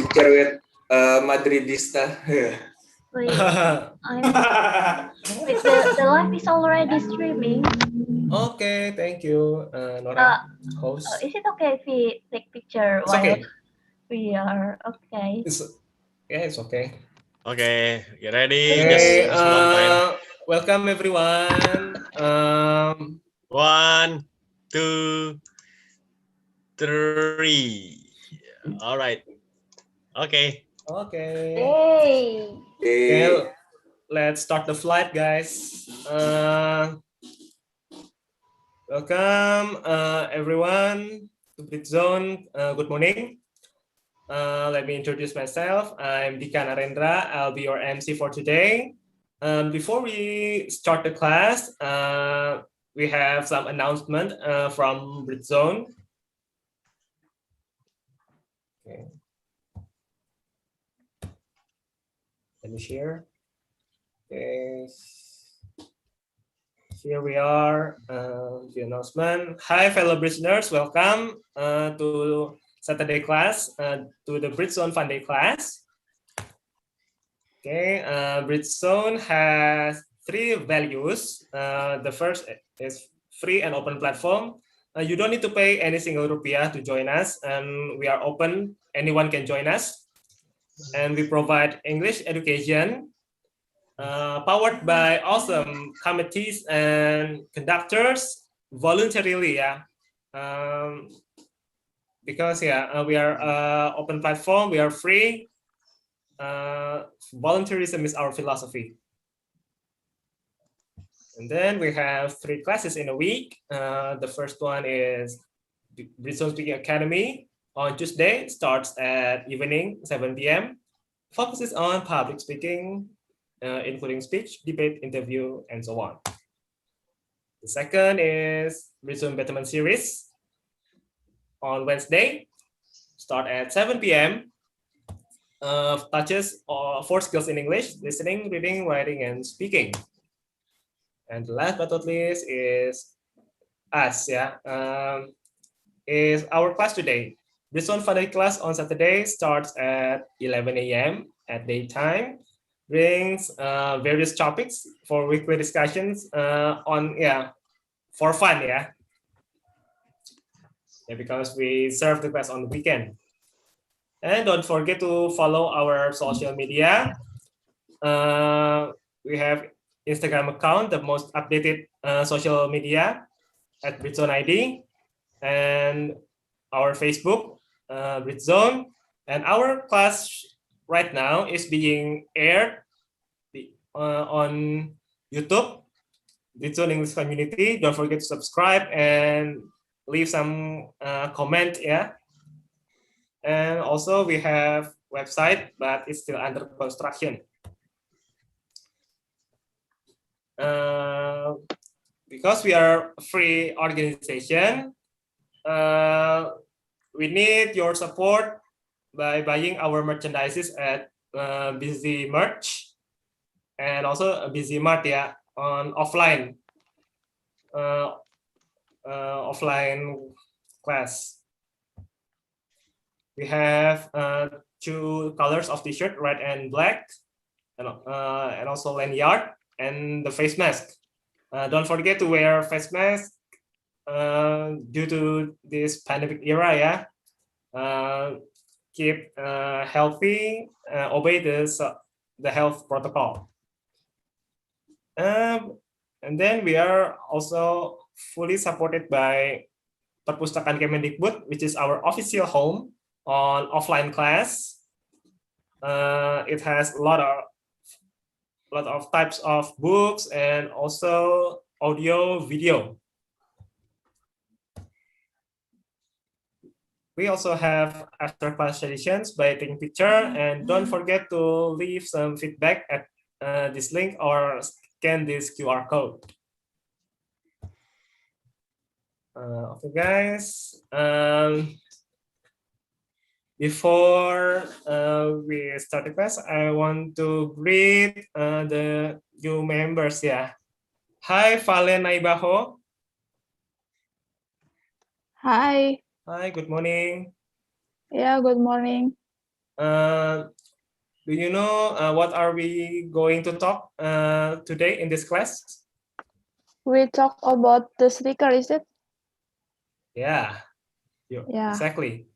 picture with Madridista. Wait, wait, the live is already streaming. Okay, thank you, Nora, host. Is it okay if we take picture It's while okay. we are okay? It's okay. Okay, get ready. Okay, Just one time. welcome everyone. 1, 2, 3. All right. Okay. Okay. Hey. Okay, let's start the flight, guys. Welcome everyone to Britzone. Good morning. Let me introduce myself. I'm Dika Narendra. I'll be your MC for today. Before we start the class, we have some announcement from Britzone. Okay. Let me share. Okay. Here we are, the announcement. Hi, fellow listeners. Welcome to Saturday class, to the Britzone Fun Day class. Okay, Britzone has 3 values. The first is free and open platform. You don't need to pay any single rupiah to join us, and we are open. Anyone can join us. And we provide English education, powered by awesome committees and conductors voluntarily. Because we are open platform, we are free. Voluntarism is our philosophy. And then we have 3 classes in a week. The first one is Britzone Speaking Academy. On Tuesday, starts at evening 7 p.m. Focuses on public speaking, including speech, debate, interview, and so on. The second is Britzone Betterment Series. On Wednesday, start at 7 p.m. Touches 4 skills in English: listening, reading, writing, and speaking. And the last but not least is us. Is our class today. Britzone Fun Day class on Saturday starts at 11 a.m. at daytime. Brings various topics for weekly discussions for fun. Because we serve the class on the weekend. And don't forget to follow our social media. We have Instagram account, the most updated social media at Britzone ID, and our Facebook, Britzone, and our class right now is being aired on YouTube, Britzone English Community. Don't forget to subscribe and leave some comment. And also we have website, but it's still under construction. Because we are a free organization, we need your support by buying our merchandises at Busy Merch and also Busy Mart on offline class. We have 2 colors of t-shirt, red and black, and also lanyard and the face mask. Don't forget to wear face mask due to this pandemic era. Keep healthy, obey the health protocol. And then we are also fully supported by Perpustakaan Kemendikbud, which is our official home on offline class. It has a lot of types of books and also audio, video. We also have after class sessions by taking picture, and don't forget to leave some feedback at this link or scan this QR code. Okay, guys. Before we start the class, I want to greet the new members. Hi, Valen Naibaho. Hi. Hi, good morning. Yeah, good morning. Do you know what are we going to talk today in this class? We talk about the sneaker, is it? Yeah, Yeah. exactly.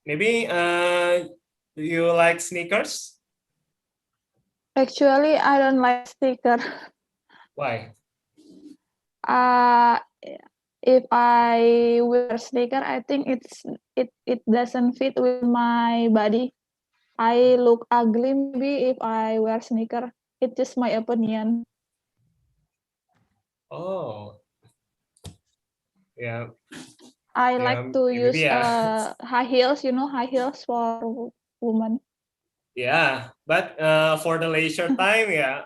Maybe do you like sneakers? Actually, I don't like sneaker. Why? If I wear sneaker, I think it doesn't fit with my body. I look ugly maybe if I wear sneaker. It's just my opinion. Oh, yeah. I Yeah, like to maybe, use yeah. high heels, high heels for women. Yeah, but for the leisure time, yeah,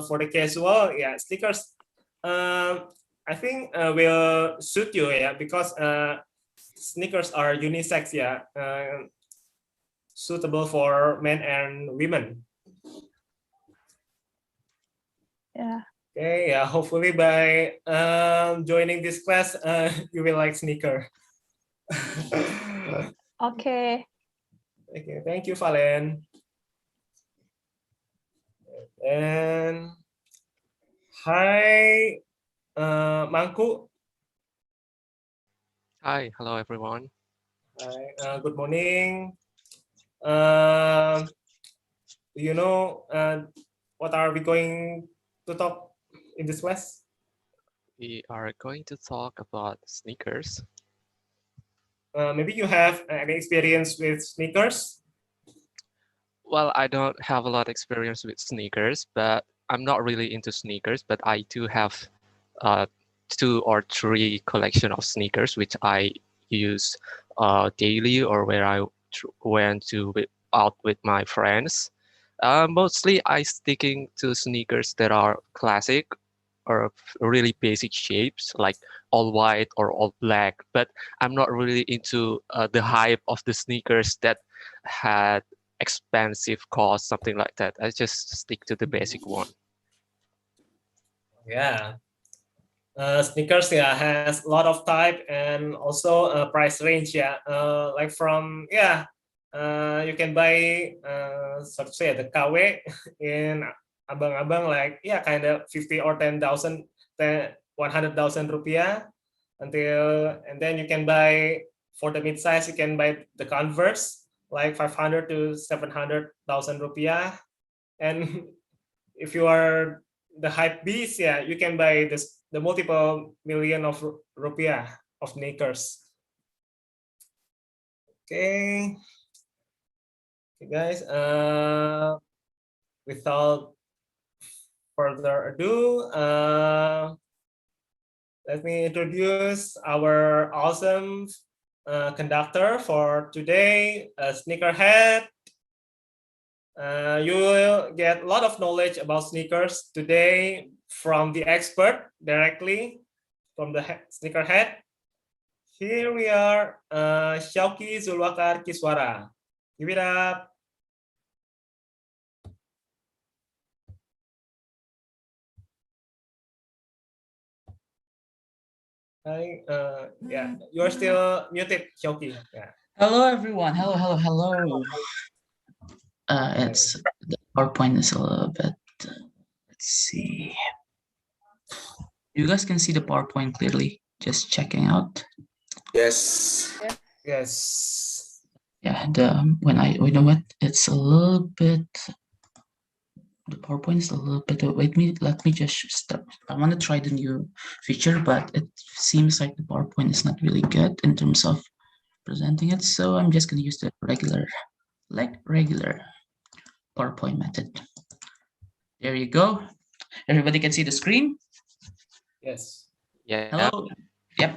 for the casual, yeah, sneakers, I think will suit you, yeah, because sneakers are unisex, yeah, suitable for men and women. Yeah. Okay, yeah, hopefully by joining this class, you will like sneaker. Okay. Okay, thank you, Valen. And hi, Mangku. Hi, hello everyone. Hi, good morning. Do you know what are we going to talk in this class? We are going to talk about sneakers. Maybe you have any experience with sneakers? Well, I don't have a lot of experience with sneakers, but I'm not really into sneakers, but I do have 2 or 3 collection of sneakers, which I use daily or where I went to out with my friends. Mostly I sticking to sneakers that are classic or really basic shapes like all white or all black, but I'm not really into the hype of the sneakers that had expensive cost, something like that. I just stick to the basic one. Yeah. Sneakers, yeah, has a lot of type and also price range, yeah. Like from, yeah, you can buy, so to say, the KW in abang-abang, like, yeah, kind of 50 or 10,000, 100,000 rupiah until, and then you can buy for the mid size, you can buy the Converse, like 500 to 700,000 rupiah. And if you are the hype beast, yeah, you can buy this the multiple million of rupiah of sneakers. Okay, guys. Without further ado, let me introduce our awesome conductor for today, Sneakerhead. You will get a lot of knowledge about sneakers today from the expert directly from the Sneakerhead. Here we are, Syauqi Zulwaqar Kiswara. Give it up. Hi, yeah, you're still muted, Syauqi. Yeah. Hello, everyone. Hello. It's the PowerPoint is a little bit. Let's see. You guys can see the PowerPoint clearly. Just checking out. Yes. Yes. Yeah. You know what? It's a little bit. The PowerPoint is a little bit. Let me just stop. I want to try the new feature, but it seems like the PowerPoint is not really good in terms of presenting it. So I'm just going to use the regular PowerPoint method. There you go. Everybody can see the screen? Yes. Yeah. Hello. Yep.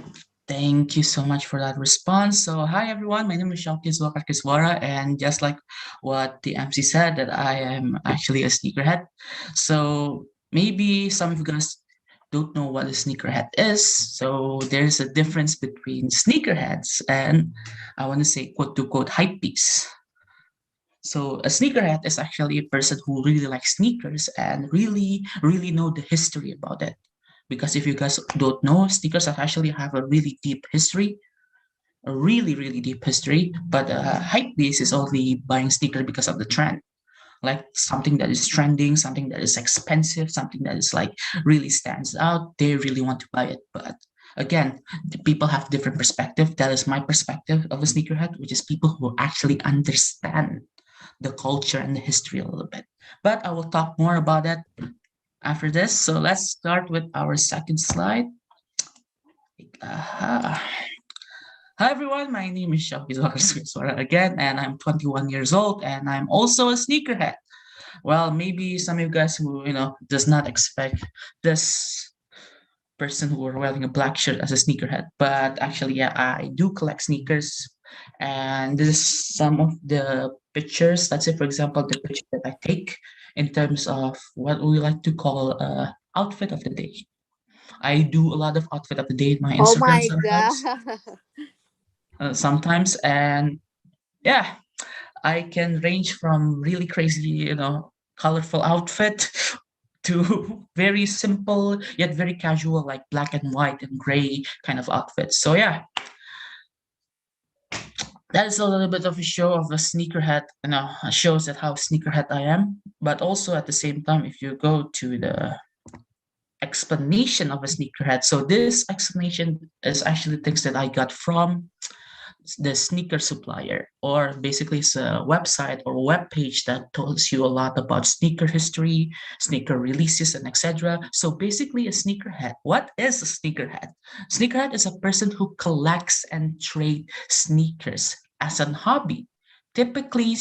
Thank you so much for that response. So hi everyone, my name is Syauqi Zulwaqar Kiswara, and just like what the MC said, that I am actually a sneakerhead. So maybe some of you guys don't know what a sneakerhead is. So there's a difference between sneakerheads and I want to say quote to quote hype beasts. So a sneakerhead is actually a person who really likes sneakers and really know the history about it. Because if you guys don't know, sneakers actually have a really deep history. a really, really deep history, but hype beast is only buying sneaker because of the trend. Like something that is trending, something that is expensive, something that is like really stands out. They really want to buy it. But again, the people have different perspective. That is my perspective of a sneakerhead, which is people who actually understand the culture and the history a little bit. But I will talk more about that after this. So let's start with our second slide. Aha. Hi everyone, my name is Syauqi again, and I'm 21 years old, and I'm also a sneakerhead. Well, maybe some of you guys who does not expect this person who are wearing a black shirt as a sneakerhead, but actually, yeah, I do collect sneakers, and this is some of the pictures. Let's say, for example, the picture that I take in terms of what we like to call outfit of the day. I do a lot of outfit of the day in my Oh Instagram my god. sometimes, and yeah, I can range from really crazy, colorful outfit to very simple yet very casual, like black and white and gray kind of outfits. So yeah, that is a little bit of a show of a sneakerhead, shows that how sneakerhead I am. But also at the same time, if you go to the explanation of a sneakerhead, so this explanation is actually things that I got from the sneaker supplier, or basically it's a website or web page that tells you a lot about sneaker history, sneaker releases, and etc. So basically a sneakerhead. What is a sneakerhead? Sneakerhead is a person who collects and trade sneakers as an hobby. Typically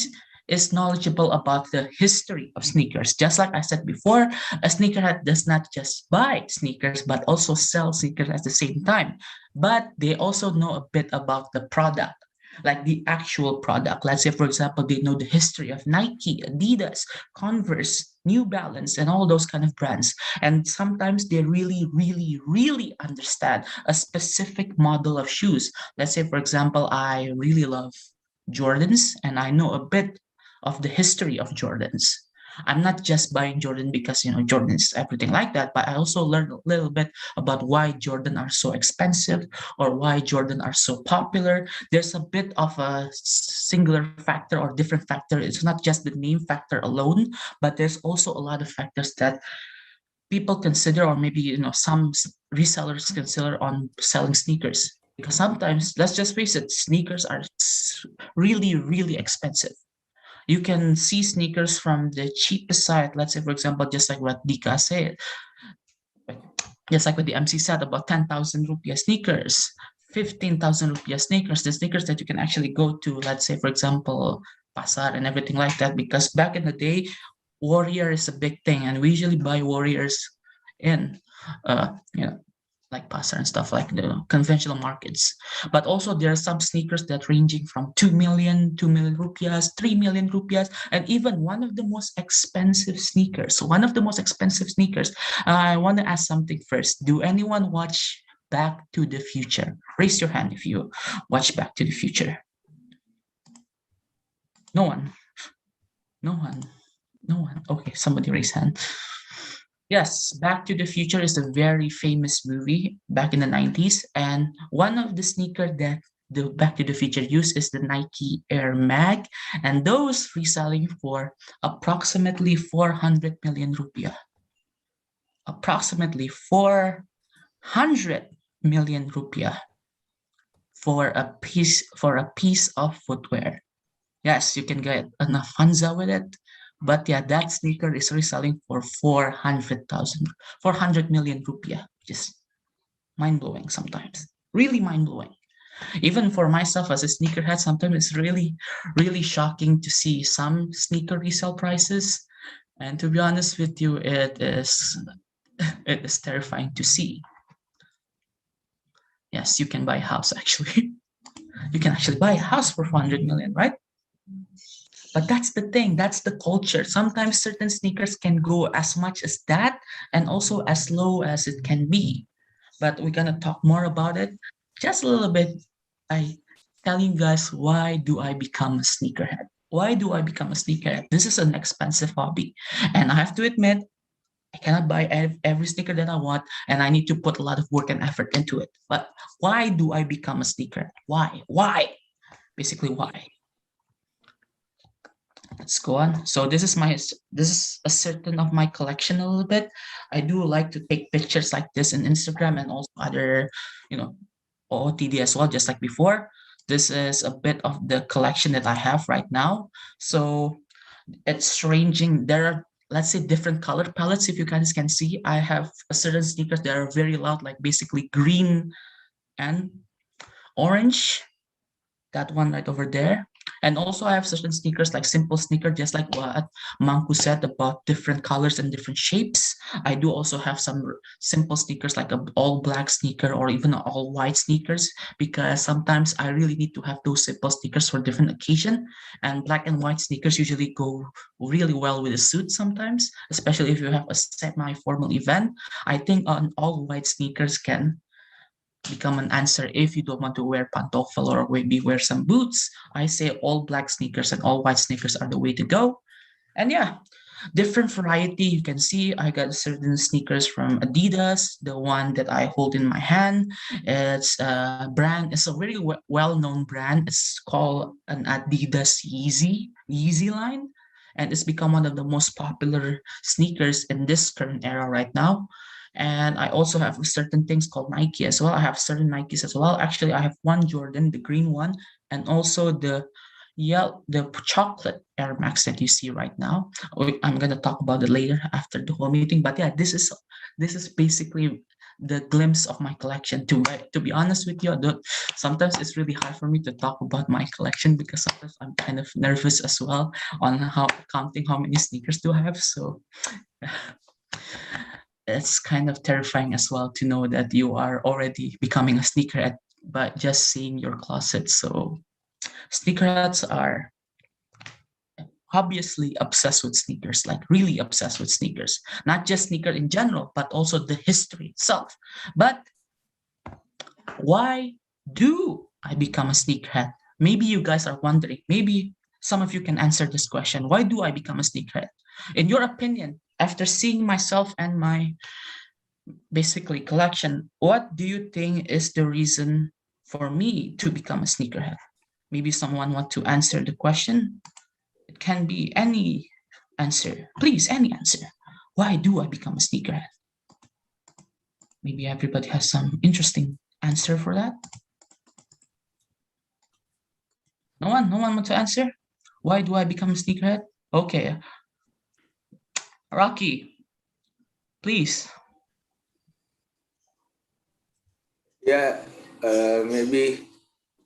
is knowledgeable about the history of sneakers. Just like I said before, a sneakerhead does not just buy sneakers, but also sell sneakers at the same time. But they also know a bit about the product, like the actual product. Let's say, for example, they know the history of Nike, Adidas, Converse, New Balance, and all those kind of brands. And sometimes they really, really, really understand a specific model of shoes. Let's say, for example, I really love Jordans, and I know a bit of the history of Jordans. I'm not just buying Jordan because Jordan's everything like that, but I also learned a little bit about why Jordan are so expensive or why Jordan are so popular. There's a bit of a singular factor or different factor. It's not just the name factor alone, but there's also a lot of factors that people consider, or maybe some resellers consider on selling sneakers. Because sometimes, let's just face it, sneakers are really, really expensive. You can see sneakers from the cheapest side. Let's say, for example, just like what Dika said, just like what the MC said about 10,000 rupiah sneakers, 15,000 rupiah sneakers, the sneakers that you can actually go to, let's say, for example, Pasar and everything like that. Because back in the day, Warrior is a big thing, and we usually buy Warriors in, like Pasar and stuff, like the conventional markets. But also there are some sneakers that ranging from 2 million rupiahs, 3 million rupiahs, and even one of the most expensive sneakers. I want to ask something first. Do anyone watch Back to the Future? Raise your hand if you watch Back to the Future. No one. Okay, somebody raise hand. Yes, Back to the Future is a very famous movie back in the 90s. And one of the sneaker that the Back to the Future used is the Nike Air Mag. And those reselling for approximately 400 million rupiah. Approximately 400 million rupiah for a piece of footwear. Yes, you can get enough Hanza with it. But yeah, that sneaker is reselling for 400 million rupiah, which is mind-blowing sometimes. Really mind-blowing. Even for myself as a sneakerhead, sometimes it's really, really shocking to see some sneaker resale prices. And to be honest with you, it is terrifying to see. Yes, you can buy a house actually. You can actually buy a house for 400 million, right? But that's the thing, that's the culture. Sometimes certain sneakers can go as much as that and also as low as it can be. But we're gonna talk more about it just a little bit. I tell you guys, why do I become a sneakerhead? Why do I become a sneakerhead? This is an expensive hobby. And I have to admit, I cannot buy every sneaker that I want, and I need to put a lot of work and effort into it. But why do I become a sneaker? Why? Why? Basically, why? Let's go on. So this is a certain of my collection a little bit. I do like to take pictures like this in Instagram and also other, OOTD as well, just like before. This is a bit of the collection that I have right now. So it's ranging. There are, let's say, different color palettes. If you guys can see, I have a certain sneakers that are very loud, like basically green and orange. That one right over there. And also I have certain sneakers like simple sneaker, just like what Manku said about different colors and different shapes. I do also have some simple sneakers like a all black sneaker or even all white sneakers, because sometimes I really need to have those simple sneakers for different occasion. And black and white sneakers usually go really well with a suit sometimes, especially if you have a semi-formal event. I think an all white sneakers can become an answer if you don't want to wear pantoffel or maybe wear some boots. I say all black sneakers and all white sneakers are the way to go. And yeah, different variety. You can see I got certain sneakers from Adidas. The one that I hold in my hand, it's a brand. It's a very well-known brand. It's called an Adidas Yeezy line, and it's become one of the most popular sneakers in this current era right now. And I also have certain things called Nike as well. I have certain Nikes as well. Actually, I have one Jordan, the green one, and also the chocolate Air Max that you see right now. I'm gonna talk about it later after the whole meeting. But yeah, this is basically the glimpse of my collection. To be honest with you, sometimes it's really hard for me to talk about my collection because sometimes I'm kind of nervous as well on counting how many sneakers do I have. So it's kind of terrifying as well to know that you are already becoming a sneakerhead by just seeing your closet. So sneakerheads are obviously obsessed with sneakers, like really obsessed with sneakers, not just sneaker in general, but also the history itself. But why do I become a sneakerhead? Maybe you guys are wondering, maybe some of you can answer this question. Why do I become a sneakerhead? In your opinion, after seeing myself and my basically collection, what do you think is the reason for me to become a sneakerhead? Maybe someone want to answer the question. It can be any answer, please, any answer. Why do I become a sneakerhead? Maybe everybody has some interesting answer for that. No one want to answer? Why do I become a sneakerhead? Okay, Rocky, please. Yeah, maybe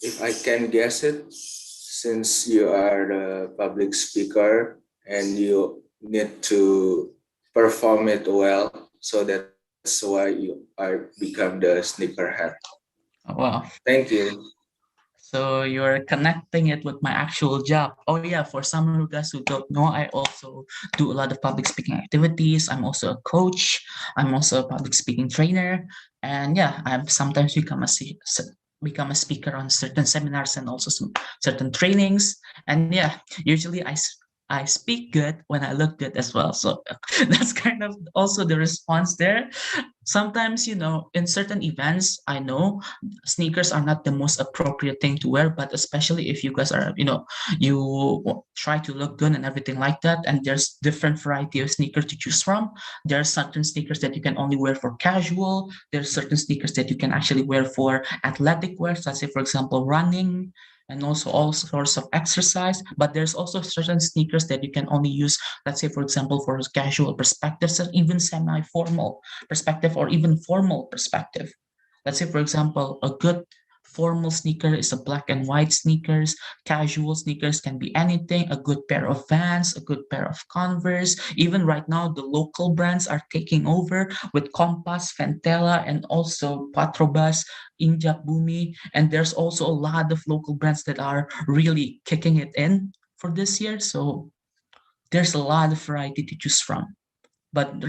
if I can guess it, since you are the public speaker and you need to perform it well, so that's why you are become the sneakerhead. Oh, wow. Thank you. So you're connecting it with my actual job. Oh yeah, for some of you guys who don't know, I also do a lot of public speaking activities. I'm also a coach. I'm also a public speaking trainer. And yeah, I'm sometimes become a speaker on certain seminars and also some certain trainings. And yeah, usually I speak good when I look good as well. So that's kind of also the response there. Sometimes, in certain events, I know sneakers are not the most appropriate thing to wear, but especially if you guys are, you try to look good and everything like that, and there's different variety of sneakers to choose from. There are certain sneakers that you can only wear for casual. There's certain sneakers that you can actually wear for athletic wear, let's say, for example, running, and also all sorts of exercise. But there's also certain sneakers that you can only use, let's say, for example, for casual perspectives and even semi-formal perspective or even formal perspective. Let's say, for example, a good formal sneaker is a black and white sneakers. Casual sneakers can be anything, a good pair of Vans, a good pair of Converse. Even right now, the local brands are taking over with Compass, Fentela, and also Patrobas, Injak Bumi. And there's also a lot of local brands that are really kicking it in for this year. So there's a lot of variety to choose from. But the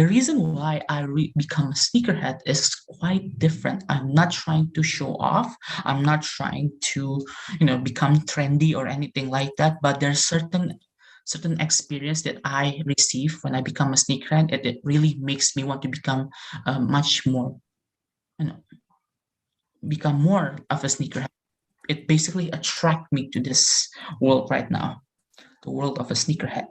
reason why I become a sneakerhead is quite different. I'm not trying to show off. I'm not trying to, become trendy or anything like that. But there's certain certain experience that I receive when I become a sneakerhead, it really makes me want to become much more, you know, become more of a sneakerhead. It basically attract me to this world right now, the world of a sneakerhead.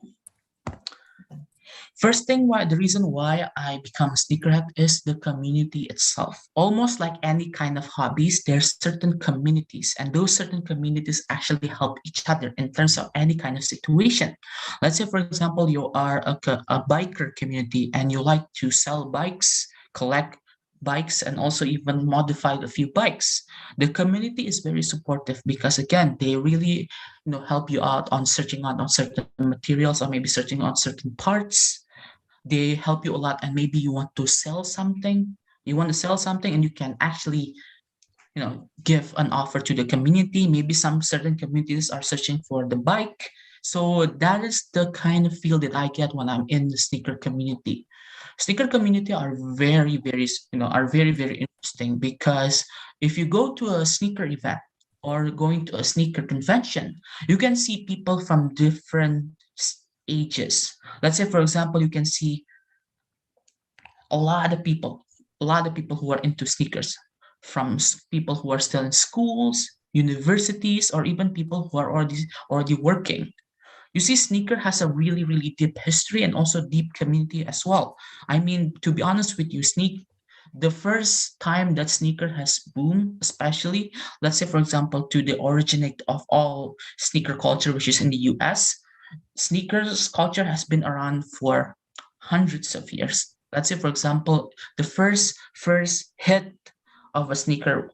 First thing, the reason why I become a sneakerhead is the community itself. Almost like any kind of hobbies, there's certain communities, and those certain communities actually help each other in terms of any kind of situation. Let's say, for example, you are a biker community and you like to sell bikes, collect bikes, and also even modify a few bikes. The community is very supportive because again, they really help you out on searching out on certain materials or maybe searching on certain parts. They help you a lot, and maybe you want to sell something. You want to sell something, and you can actually, give an offer to the community. Maybe some certain communities are searching for the bike. So that is the kind of feel that I get when I'm in the sneaker community. Sneaker community are very, very, very interesting because if you go to a sneaker event or going to a sneaker convention, you can see people from different ages. Let's say, for example, you can see a lot of people, who are into sneakers, from people who are still in schools, universities, or even people who are already working. You see, sneaker has a really, really deep history and also deep community as well. I mean, to be honest with you, the first time that sneaker has boomed, especially, let's say, for example, to the originate of all sneaker culture, which is in the US, sneakers culture has been around for hundreds of years. Let's say, for example, the first hit of a sneaker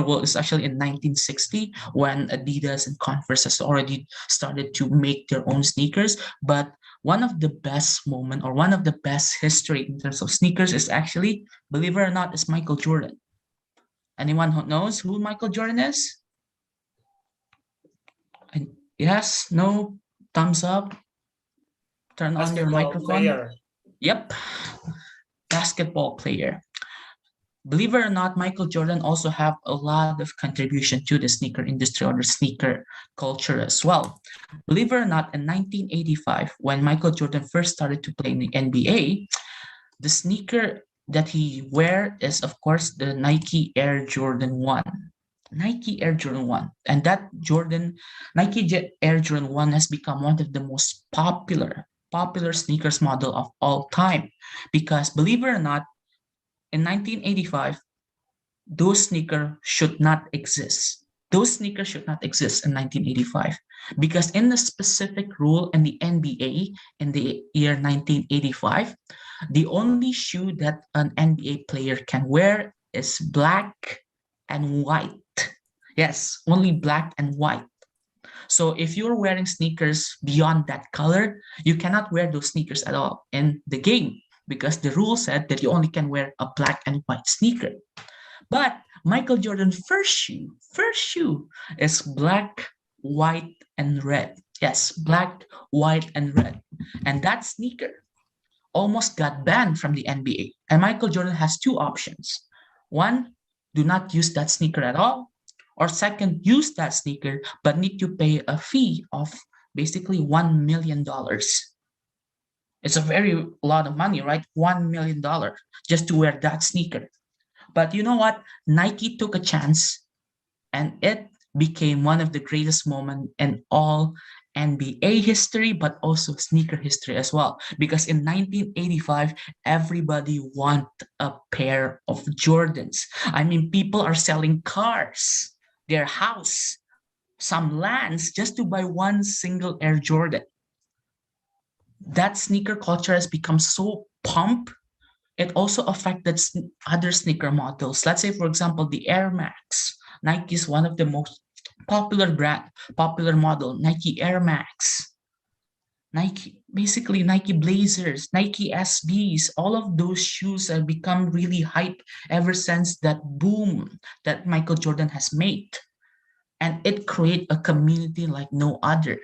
world is actually in 1960 when Adidas and Converse has already started to make their own sneakers. But one of the best moment or one of the best history in terms of sneakers is actually, believe it or not, is Michael Jordan. Anyone who knows who Michael Jordan is? And yes, no, thumbs up. Turn on your Basketball microphone. player. Yep, basketball player. Believe it or not, Michael Jordan also have a lot of contribution to the sneaker industry or the sneaker culture as well. Believe it or not, in 1985, when Michael Jordan first started to play in the NBA, the sneaker that he wear is, of course, the Nike Air Jordan 1. Nike Air Jordan 1. And that Nike Air Jordan 1 has become one of the most popular sneakers model of all time. Because believe it or not, in 1985, those sneakers should not exist. Those sneakers should not exist in 1985 because in the specific rule in the NBA in the year 1985, the only shoe that an NBA player can wear is black and white. Yes, only black and white. So if you're wearing sneakers beyond that color, you cannot wear those sneakers at all in the game because the rule said that you only can wear a black and white sneaker. But Michael Jordan's first shoe is black, white, and red. Yes, black, white, and red. And that sneaker almost got banned from the NBA. And Michael Jordan has two options. One, do not use that sneaker at all. Or second, use that sneaker, but need to pay a fee of basically $1 million. It's a very lot of money, right? $1 million just to wear that sneaker. But you know what? Nike took a chance and it became one of the greatest moments in all NBA history, but also sneaker history as well. Because in 1985, everybody want a pair of Jordans. I mean, people are selling cars, their house, some lands just to buy one single Air Jordan. That sneaker culture has become so pumped. It also affected other sneaker models. Let's say, for example, the Air Max. Nike is one of the most popular model, Nike Air Max. Basically Nike Blazers, Nike SBs, all of those shoes have become really hype ever since that boom that Michael Jordan has made. And it created a community like no other.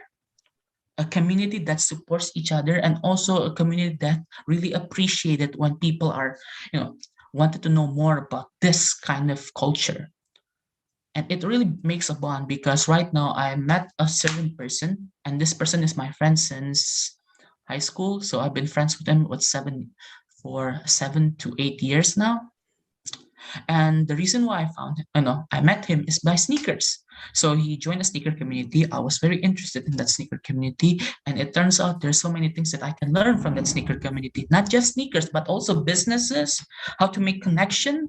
A community that supports each other and also a community that really appreciated when people are, wanted to know more about this kind of culture. And it really makes a bond because right now I met a certain person, and this person is my friend since high school. So I've been friends with him for 7 to 8 years now. And the reason why I met him is by sneakers. So he joined a sneaker community. I was very interested in that sneaker community. And it turns out there's so many things that I can learn from that sneaker community, not just sneakers, but also businesses, how to make connection,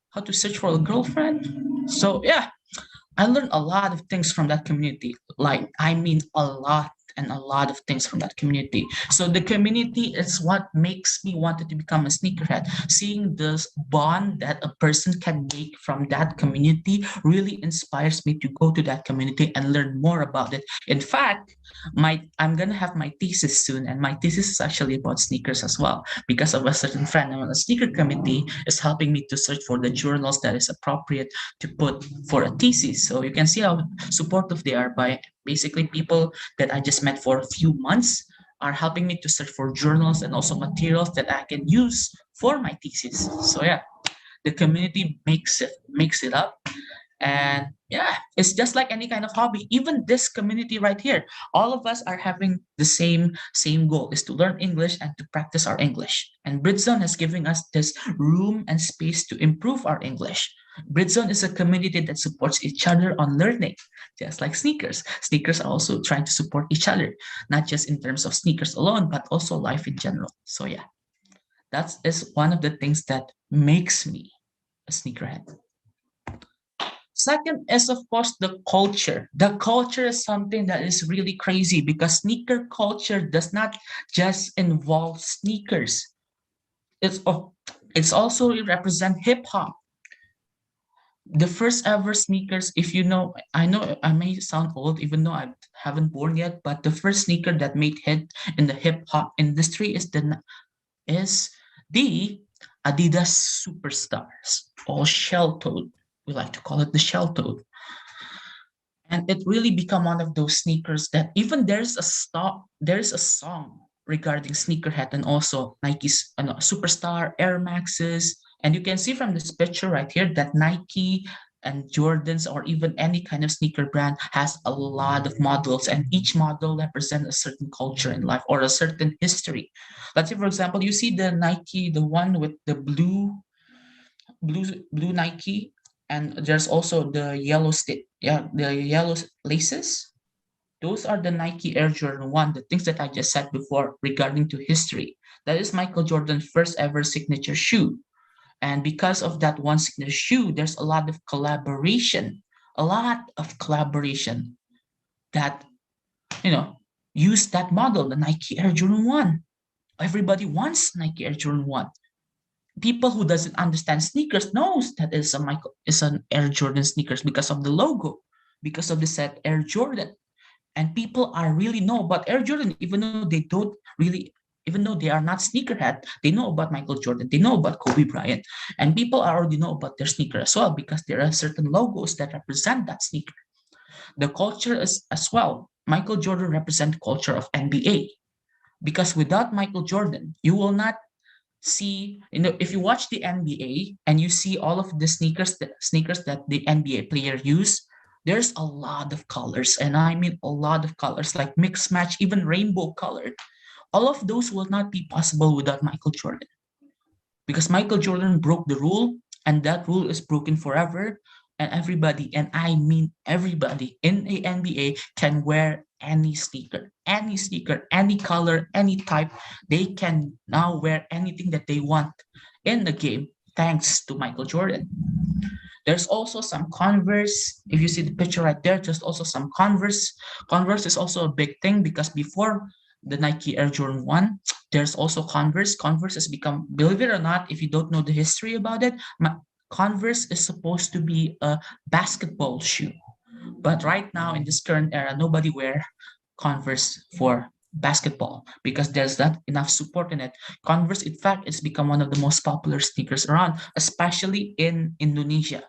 how to search for a girlfriend. So yeah, I learned a lot of things from that community. Like, I mean, a lot and a lot of things from that community. So the community is what makes me wanted to become a sneakerhead. Seeing this bond that a person can make from that community really inspires me to go to that community and learn more about it. In fact, I'm gonna have my thesis soon, and my thesis is actually about sneakers as well, because of a certain friend on a sneaker committee is helping me to search for the journals that is appropriate to put for a thesis. So you can see how supportive they are by basically people that I just met for a few months are helping me to search for journals and also materials that I can use for my thesis. So yeah, the community makes it up. And yeah, it's just like any kind of hobby. Even this community right here, all of us are having the same goal, is to learn English and to practice our English. And Britzone has given us this room and space to improve our English. Britzone is a community that supports each other on learning, just like sneakers. Sneakers are also trying to support each other, not just in terms of sneakers alone, but also life in general. So yeah, that is one of the things that makes me a sneakerhead. Second is, of course, the culture. The culture is something that is really crazy because sneaker culture does not just involve sneakers. It's also represent hip hop. The first ever sneakers, if you know, I know I may sound old even though I haven't born yet, but the first sneaker that made hit in the hip hop industry is the Adidas Superstars, or shell toed. We like to call it the shell toed. And it really become one of those sneakers that even there's a song regarding sneakerhead, and also Nike's Superstar, Air Maxes. And you can see from this picture right here that Nike and Jordans, or even any kind of sneaker brand, has a lot of models, and each model represents a certain culture in life or a certain history. Let's say, for example, you see the Nike, the one with the blue Nike, and there's also the yellow the yellow laces. Those are the Nike Air Jordan 1, the things that I just said before regarding to history. That is Michael Jordan's first ever signature shoe. And because of that one signature shoe, there's a lot of collaboration that, use that model, the Nike Air Jordan 1. Everybody wants Nike Air Jordan 1. People who doesn't understand sneakers knows that is an Air Jordan sneakers because of the logo, because of the set Air Jordan. And people are really know about Air Jordan, even though they are not sneakerhead, they know about Michael Jordan, they know about Kobe Bryant, and people already know about their sneaker as well because there are certain logos that represent that sneaker. The culture is as well. Michael Jordan represents culture of NBA, because without Michael Jordan, you will not see, if you watch the NBA and you see all of the sneakers that the NBA player use, there's a lot of colors, and I mean a lot of colors, like mix match, even rainbow color. All of those will not be possible without Michael Jordan, because Michael Jordan broke the rule, and that rule is broken forever. And everybody, and I mean everybody in the NBA can wear any sneaker, any color, any type. They can now wear anything that they want in the game thanks to Michael Jordan. There's also some Converse. If you see the picture right there, just also some Converse. Converse is also a big thing because before the Nike Air Jordan 1, there's also Converse. Converse has become, believe it or not, if you don't know the history about it, Converse is supposed to be a basketball shoe. But right now, in this current era, nobody wear Converse for basketball because there's not enough support in it. Converse, in fact, it's become one of the most popular sneakers around, especially in Indonesia.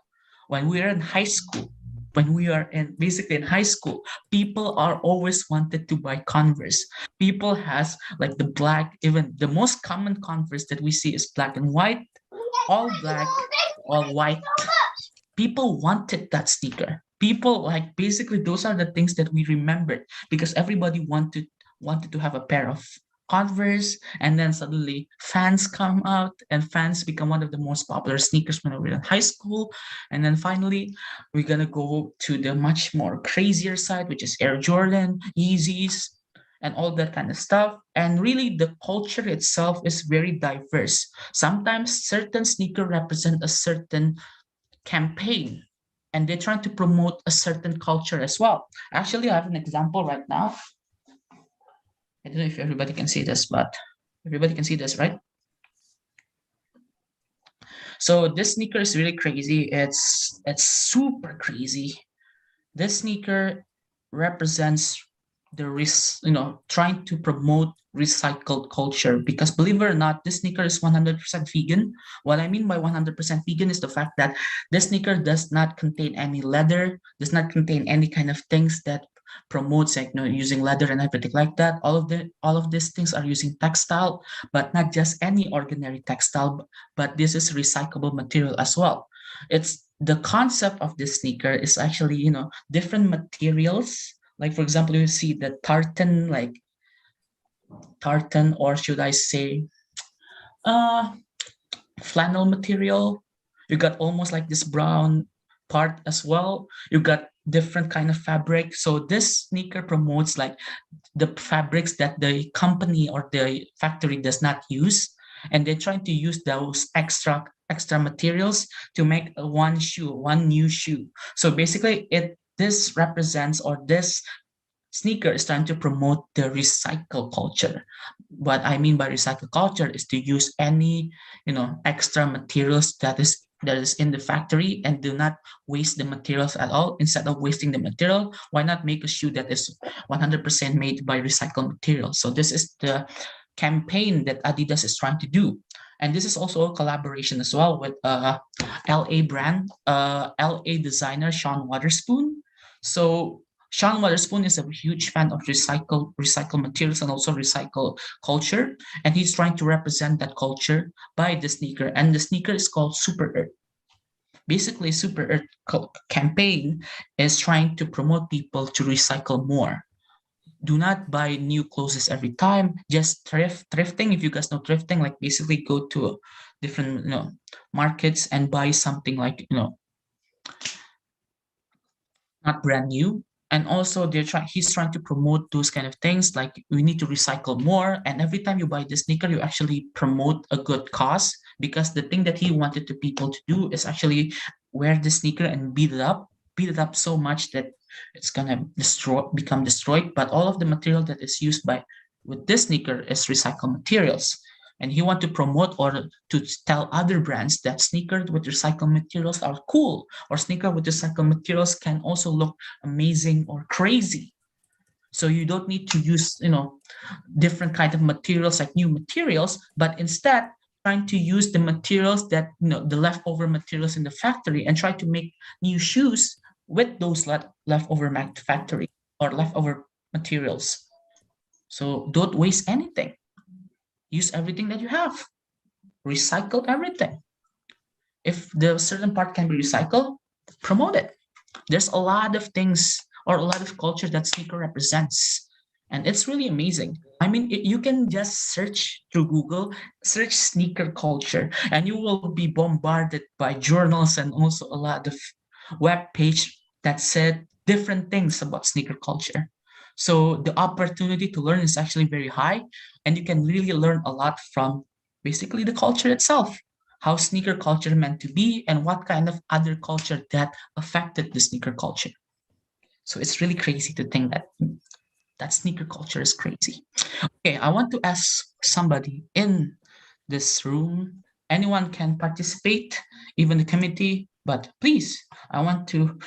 When we are in high school, basically in high school, people are always wanted to buy Converse. People has like the black, even the most common Converse that we see is black and white, all black, all white. people wanted that sneaker. People like basically those are the things that we remembered because everybody wanted to have a pair of Converse, and then suddenly fans come out, and fans become one of the most popular sneakers when we were in high school. And then finally, we're gonna go to the much more crazier side, which is Air Jordan, Yeezys, and all that kind of stuff. And really, the culture itself is very diverse. Sometimes certain sneaker represent a certain campaign, and they're trying to promote a certain culture as well. Actually, I have an example right now. I don't know if everybody can see this, but everybody can see this, right? So this sneaker is really crazy. It's super crazy. This sneaker represents the risk, trying to promote recycled culture, because believe it or not, this sneaker is 100% vegan. What I mean by 100% vegan is the fact that this sneaker does not contain any leather, does not contain any kind of things that promotes like using leather and everything like that. All of these things are using textile, but not just any ordinary textile, but this is recyclable material as well. It's the concept of this sneaker is actually different materials. Like for example, you see the tartan, or should I say flannel material. You got almost like this brown part as well. You got different kind of fabric. So this sneaker promotes like the fabrics that the company or the factory does not use, and they're trying to use those extra materials to make one new shoe. So basically this represents, or this sneaker is trying to promote the recycle culture. What I mean by recycle culture is to use any extra materials that is in the factory, and do not waste the materials at all. Instead of wasting the material, why not make a shoe that is 100% made by recycled materials? So this is the campaign that Adidas is trying to do. And this is also a collaboration as well with LA brand, LA designer Sean Waterspoon. So Sean Waterspoon is a huge fan of recycle materials and also recycle culture, and he's trying to represent that culture by the sneaker. And the sneaker is called Super Earth. Basically, Super Earth campaign is trying to promote people to recycle more. Do not buy new clothes every time. Just thrifting. If you guys know thrifting, like basically go to different markets and buy something like not brand new. And also he's trying to promote those kind of things, like we need to recycle more. And every time you buy the sneaker, you actually promote a good cause, because the thing that he wanted the people to do is actually wear the sneaker and beat it up so much that it's gonna become destroyed. But all of the material that is used with this sneaker is recycled materials. And he want to promote or to tell other brands that sneakers with recycled materials are cool, or sneaker with recycled materials can also look amazing or crazy. So you don't need to use, different kind of materials like new materials, but instead trying to use the materials that, the leftover materials in the factory, and try to make new shoes with those leftover factory or leftover materials. So don't waste anything. Use everything that you have. Recycle everything. If the certain part can be recycled, promote it. There's a lot of things or a lot of culture that sneaker represents. And it's really amazing. I mean, you can just search through Google, search sneaker culture, and you will be bombarded by journals and also a lot of web page that said different things about sneaker culture. So the opportunity to learn is actually very high, and you can really learn a lot from basically the culture itself, how sneaker culture meant to be, and what kind of other culture that affected the sneaker culture. So it's really crazy to think that sneaker culture is crazy. Okay, I want to ask somebody in this room. Anyone can participate, even the committee, but please, I want to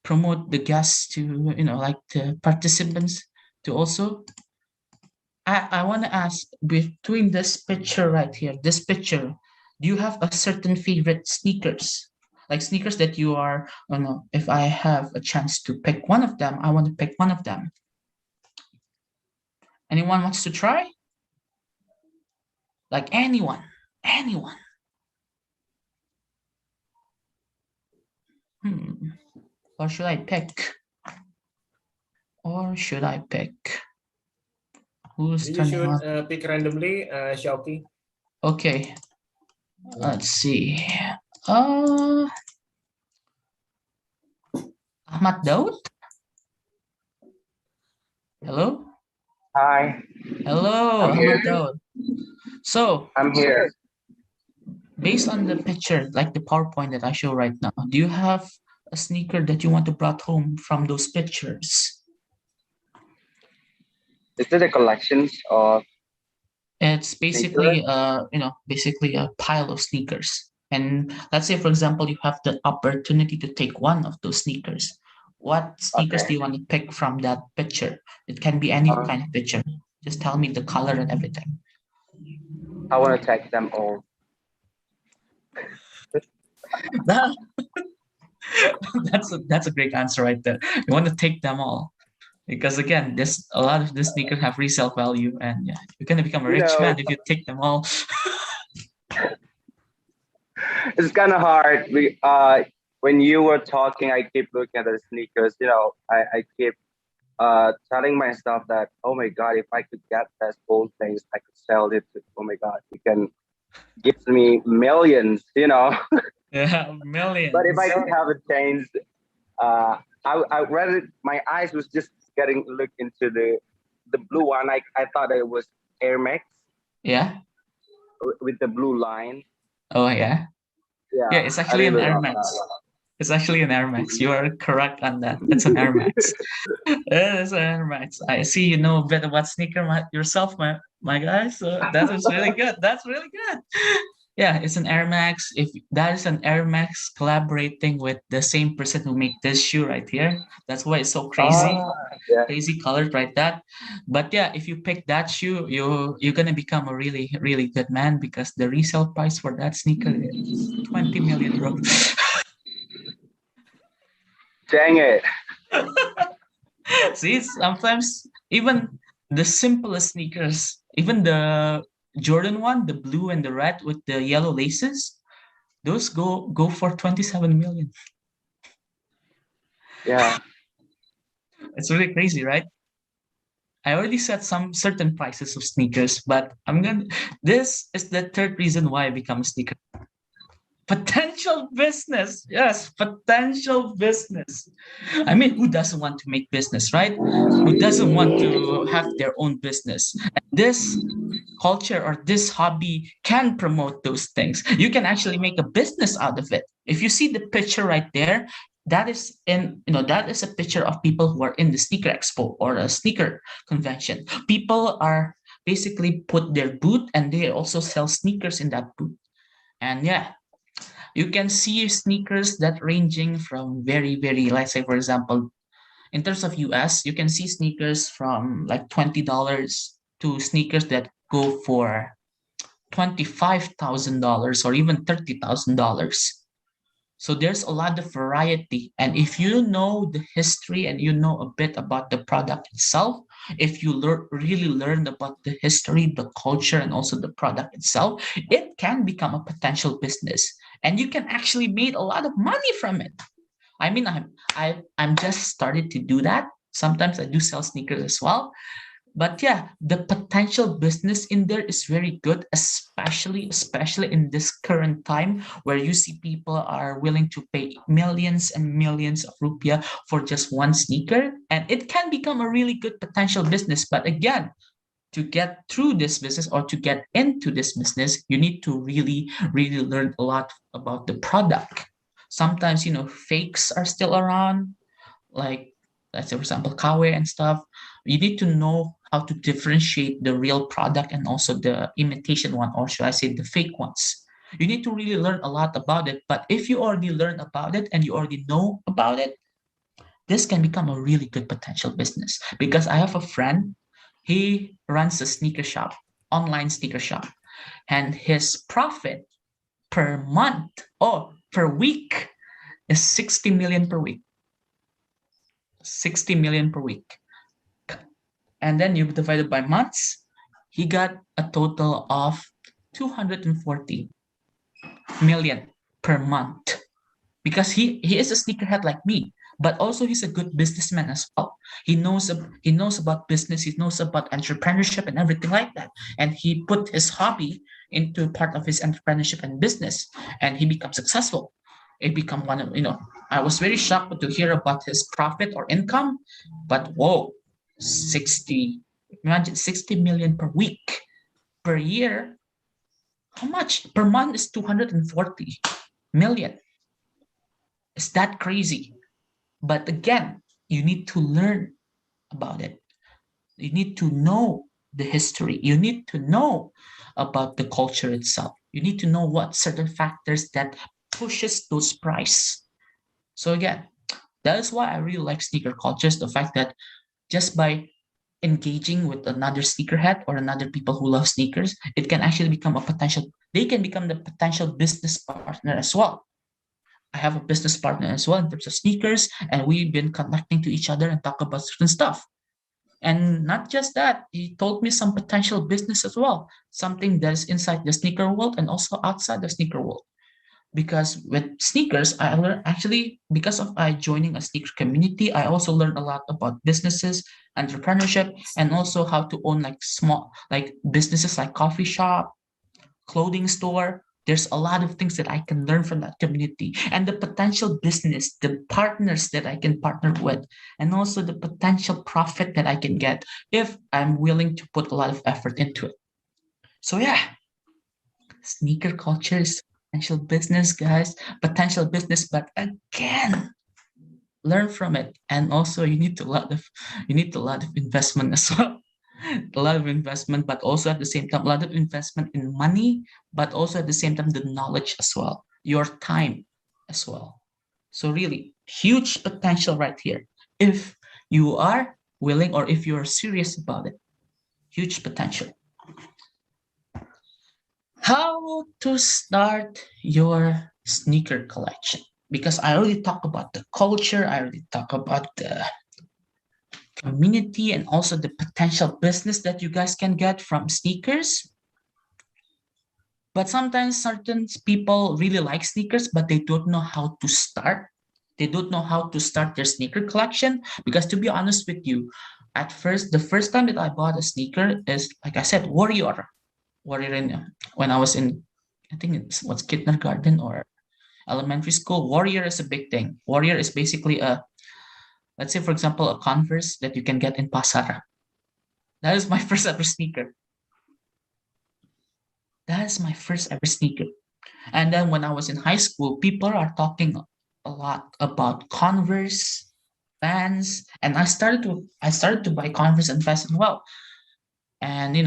promote the guests to, like the participants to also. I want to ask, between this picture right here, this picture, do you have a certain favorite sneakers? Like sneakers that you are, if I have a chance to pick one of them, I want to pick one of them. Anyone wants to try? Like anyone. Or should I pick? Or should I pick? Who's You turning should on? pick randomly, Syauqi. Okay, let's see. Uh, Ahmad Daud? Hello? Hi, Hello, I'm here. Ahmad Daud. So, I'm here. based on the picture, like the PowerPoint that I show right now, do you have a sneaker that you want to brought home from those pictures? Is it a collections of It's basically sneakers? basically a pile of sneakers. And let's say, for example, you have the opportunity to take one of those sneakers. What sneakers do Okay. you want to pick from that picture? It can be any Um, kind of picture. Just tell me the color and everything. I want to take them all. That- that's a great answer right there. You want to take them all. Because again, this a lot of these sneakers have resale value, and yeah, you're gonna become a You rich know, man if you take them all. it's kind of hard. When you were talking, I keep looking at the sneakers. I keep telling myself that, oh my God, if I could get those old things, I could sell it. Oh my God, you can give me millions. Yeah, But if millions. I could have a chance, I read it. My eyes was just getting look into the blue one. I thought it was Air Max Yeah. with the blue line. Oh yeah. Yeah, Yeah, it's I actually an really Air love Max. that. It's actually an Air Max. You are correct on that. It's an Air Max. It is an Air Max. I see you know a bit about yourself, my guy. So that is really good. That's really good. Yeah, it's an Air Max. If that is an Air Max collaborating with the same person who made this shoe right here, that's why it's so crazy. Yeah. Crazy colors like that. But yeah, if you pick that shoe, you're gonna become a really really good man because the resale price for that sneaker is 20 million, bro. Dang it. See, sometimes even the simplest sneakers, even the Jordan one, the blue and the red with the yellow laces, those go for 27 million. Yeah. It's really crazy, right? I already set some certain prices of sneakers, but this is the third reason why I become a sneaker. Potential business. Yes, potential business. I mean, who doesn't want to make business, right? Who doesn't want to have their own business? And this culture or this hobby can promote those things. You can actually make a business out of it. If you see the picture right there, that is that is a picture of people who are in the sneaker expo or a sneaker convention. People are basically put their booth and they also sell sneakers in that booth. And yeah, you can see sneakers that ranging from very, very, let's say, for example, in terms of US, you can see sneakers from like $20 to sneakers that go for $25,000 or even $30,000. So there's a lot of variety. And if you know the history and you know a bit about the product itself, if you really learn about the history, the culture, and also the product itself, it can become a potential business. And you can actually make a lot of money from it. I mean, I'm just started to do that. Sometimes I do sell sneakers as well. But yeah, the potential business in there is very good, especially in this current time where you see people are willing to pay millions and millions of rupiah for just one sneaker, and it can become a really good potential business. But again, to get through this business or to get into this business, you need to really, really learn a lot about the product. Sometimes, fakes are still around, like let's say for example kawe and stuff. You need to know how to differentiate the real product and also the imitation one, or should I say the fake ones. You need to really learn a lot about it. But if you already learn about it and you already know about it, this can become a really good potential business. Because I have a friend, he runs a sneaker shop, online sneaker shop, and his profit per month or per week is 60 million per week. 60 million per week. And then you divide it by months, he got a total of 240 million per month. because he is a sneakerhead like me, but also he's a good businessman as well. He knows about business, he knows about entrepreneurship and everything like that. And he put his hobby into part of his entrepreneurship and business, and he becomes successful. It become one of, I was very shocked to hear about his profit or income, but whoa, 60, imagine 60 million per week. Per year, how much? Per month is 240 million. Is that crazy? But again, you need to learn about it. You need to know the history. You need to know about the culture itself. You need to know what certain factors that pushes those price. So again, that is why I really like sneaker cultures. The fact that just by engaging with another sneakerhead or another people who love sneakers, it can actually become a potential. They can become the potential business partner as well. I have a business partner as well in terms of sneakers, and we've been connecting to each other and talk about certain stuff. And not just that, he told me some potential business as well, something that is inside the sneaker world and also outside the sneaker world. Because with sneakers, I learned actually, because of I joining a sneaker community, I also learned a lot about businesses, entrepreneurship, and also how to own like small like businesses like coffee shop, clothing store. There's a lot of things that I can learn from that community, and the potential business, the partners that I can partner with, and also the potential profit that I can get if I'm willing to put a lot of effort into it. So yeah, sneaker culture is potential business, guys, potential business, but again, learn from it. And also you need a lot of investment as well. A lot of investment, but also at the same time, a lot of investment in money, but also at the same time, the knowledge as well, your time as well. So really huge potential right here. If you are willing or if you're serious about it, huge potential. How to start your sneaker collection? Because I already talked about the culture, I already talked about the community and also the potential business that you guys can get from sneakers. But sometimes certain people really like sneakers, but they don't know how to start. They don't know how to start their sneaker collection. Because to be honest with you, at first, the first time that I bought a sneaker is, like I said, Warrior when I was in, I think it was kindergarten or elementary school. Warrior is a big thing. Warrior is basically let's say for example, a Converse that you can get in Pasara. That is my first ever sneaker. That is my first ever sneaker. And then when I was in high school, people are talking a lot about Converse, Vans, and I started to buy Converse and Vans as well. And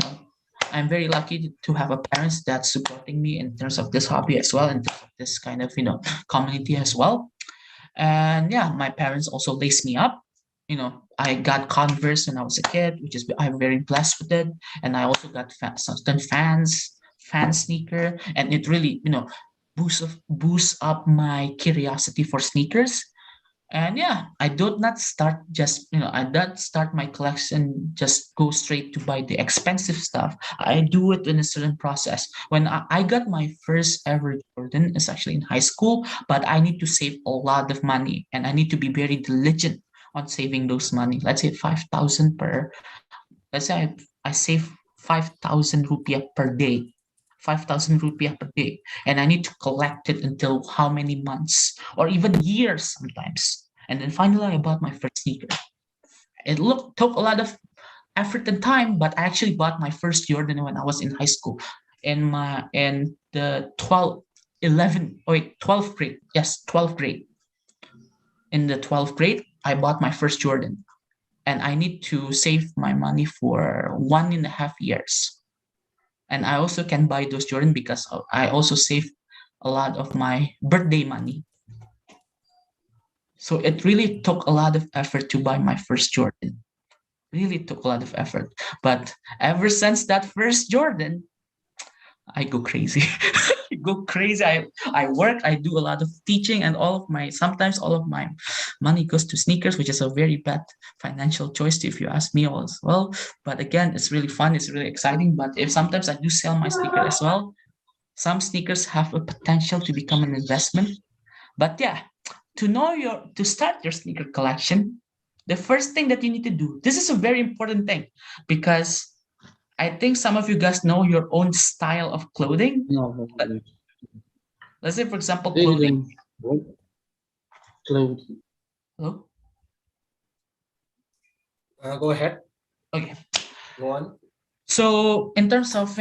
I'm very lucky to have a parents that's supporting me in terms of this hobby as well, and this kind of community as well. And yeah, my parents also laced me up. I got Converse when I was a kid, which is I'm very blessed with it. And I also got certain fan sneaker, and it really boosts up my curiosity for sneakers. And yeah, I do not start just, I don't start my collection just go straight to buy the expensive stuff. I do it in a certain process. When I got my first ever Jordan, it's actually in high school, but I need to save a lot of money and I need to be very diligent on saving those money. Let's say 5,000 per, let's say I save 5,000 rupiah per day. 5,000 rupiah per day, and I need to collect it until how many months or even years sometimes. And then finally, I bought my first sneaker. It took a lot of effort and time, but I actually bought my first Jordan when I was in high school, in the 12th grade. Yes, 12th grade. In the 12th grade, I bought my first Jordan, and I need to save my money for 1.5 years. And I also can buy those Jordan because I also save a lot of my birthday money. So it really took a lot of effort to buy my first Jordan. Really took a lot of effort. But ever since that first Jordan, I go crazy. I go crazy. I work, I do a lot of teaching, and sometimes all of my money goes to sneakers, which is a very bad financial choice if you ask me as well. But again, it's really fun, it's really exciting. But if sometimes I do sell my sneaker as well, some sneakers have a potential to become an investment. But yeah, to start your sneaker collection, the first thing that you need to do, this is a very important thing, because I think some of you guys know your own style of clothing. No, Let's say, for example, David, clothing. clothing. Hello? Go ahead. Okay. Go on. So in terms of,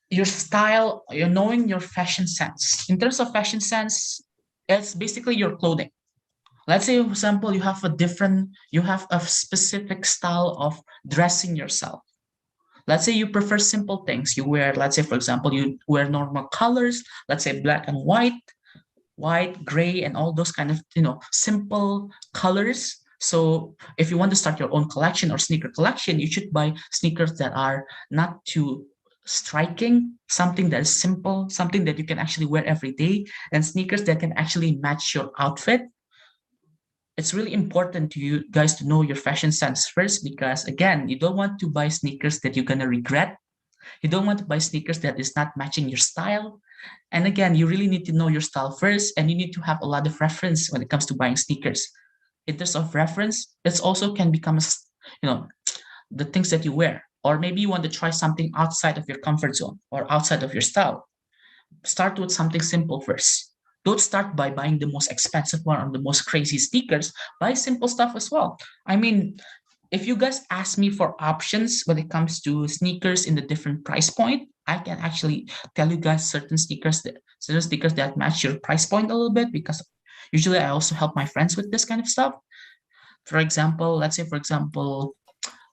your style, you're knowing your fashion sense. In terms of fashion sense, it's basically your clothing. Let's say, for example, you have a specific style of dressing yourself. Let's say you prefer simple things. You wear, let's say, for example, you wear normal colors, let's say black and white, gray, and all those kind of, simple colors. So if you want to start your own collection or sneaker collection, you should buy sneakers that are not too striking, something that is simple, something that you can actually wear every day, and sneakers that can actually match your outfit. It's really important to you guys to know your fashion sense first, because again, you don't want to buy sneakers that you're gonna regret. You don't want to buy sneakers that is not matching your style. And again, you really need to know your style first, and you need to have a lot of reference when it comes to buying sneakers. In terms of reference, it also can become, the things that you wear, or maybe you want to try something outside of your comfort zone or outside of your style. Start with something simple first. Don't start by buying the most expensive one or the most crazy sneakers. Buy simple stuff as well. I mean, if you guys ask me for options when it comes to sneakers in the different price point, I can actually tell you guys certain sneakers that match your price point a little bit, because usually I also help my friends with this kind of stuff. For example, let's say,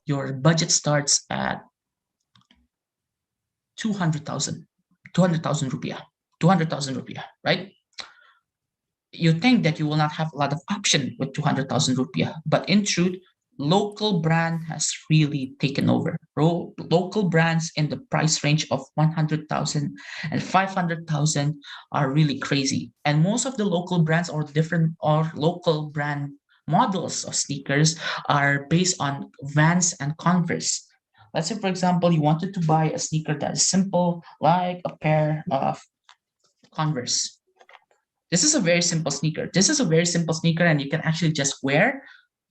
your budget starts at 200,000 rupiah, 200,000 rupiah, right? You think that you will not have a lot of option with 200,000 rupiah, but in truth, local brand has really taken over. Local brands in the price range of 100,000 and 500,000 are really crazy. And most of the local brands or local brand models of sneakers are based on Vans and Converse. Let's say, for example, you wanted to buy a sneaker that is simple, like a pair of Converse. This is a very simple sneaker. And you can actually just wear,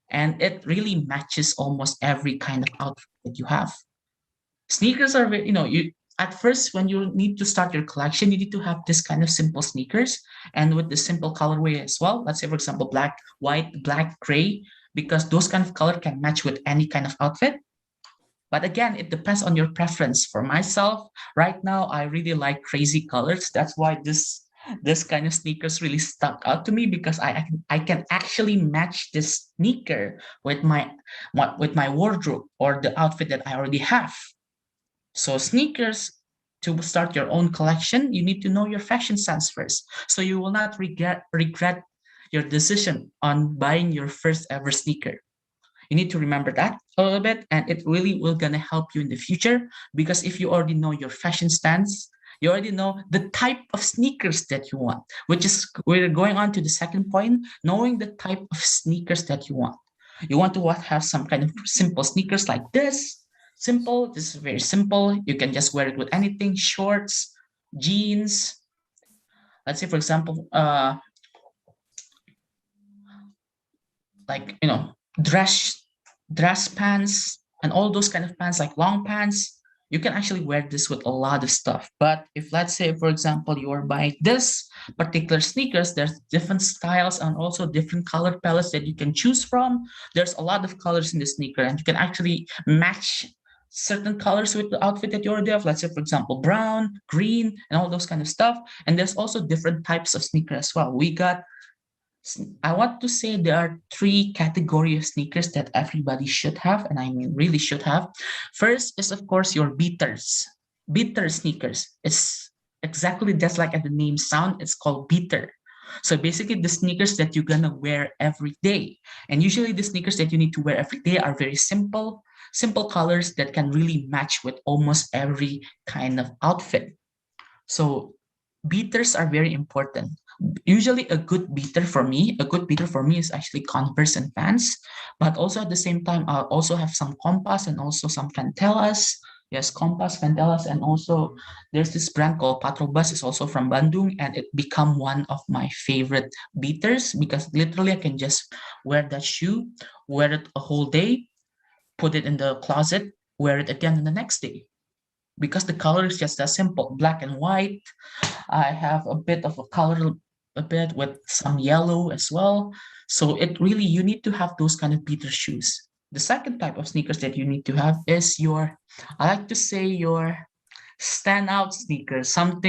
and it really matches almost every kind of outfit that you have. Sneakers are, at first, when you need to start your collection, you need to have this kind of simple sneakers, and with the simple colorway as well. Let's say, for example, black, white, black, gray, because those kind of color can match with any kind of outfit. But again, it depends on your preference. For myself, right now, I really like crazy colors. That's why this kind of sneakers really stuck out to me, because I can actually match this sneaker with my wardrobe or the outfit that I already have. So sneakers, to start your own collection, you need to know your fashion sense first, so you will not regret your decision on buying your first ever sneaker. You need to remember that a little bit, and it really will gonna help you in the future, because if you already know your fashion stance, you already know the type of sneakers that you want, which is, we're going on to the second point, knowing the type of sneakers that you want. You want to have some kind of simple sneakers like this. Simple, this is very simple. You can just wear it with anything, shorts, jeans. Let's say, for example, like, dress pants and all those kind of pants, like long pants. You can actually wear this with a lot of stuff. But if, let's say, for example, you are buying this particular sneakers, there's different styles and also different color palettes that you can choose from. There's a lot of colors in the sneaker, and you can actually match certain colors with the outfit that you already have. Let's say, for example, brown, green, and all those kind of stuff. And there's also different types of sneaker as well. I want to say there are 3 categories of sneakers that everybody should have, and I mean really should have. First is, of course, your beaters. Beater sneakers. It's exactly just like the name sound. It's called beater. So basically, the sneakers that you're gonna wear every day. And usually the sneakers that you need to wear every day are very simple colors that can really match with almost every kind of outfit. So beaters are very important. Usually a good beater for me is actually Converse and Vans, but also at the same time, I'll also have some Compass and also some Fantelas. Yes, Compass, Vendelas, and also there's this brand called Patrobas. It's also from Bandung, and it become one of my favorite beaters because literally I can just wear that shoe, wear it a whole day, put it in the closet, wear it again the next day. Because the color is just that simple, black and white. I have a bit of a color, a bit with some yellow as well. So it really, you need to have those kind of beater shoes. The second type of sneakers that you need to have is your, I like to say your standout sneakers, some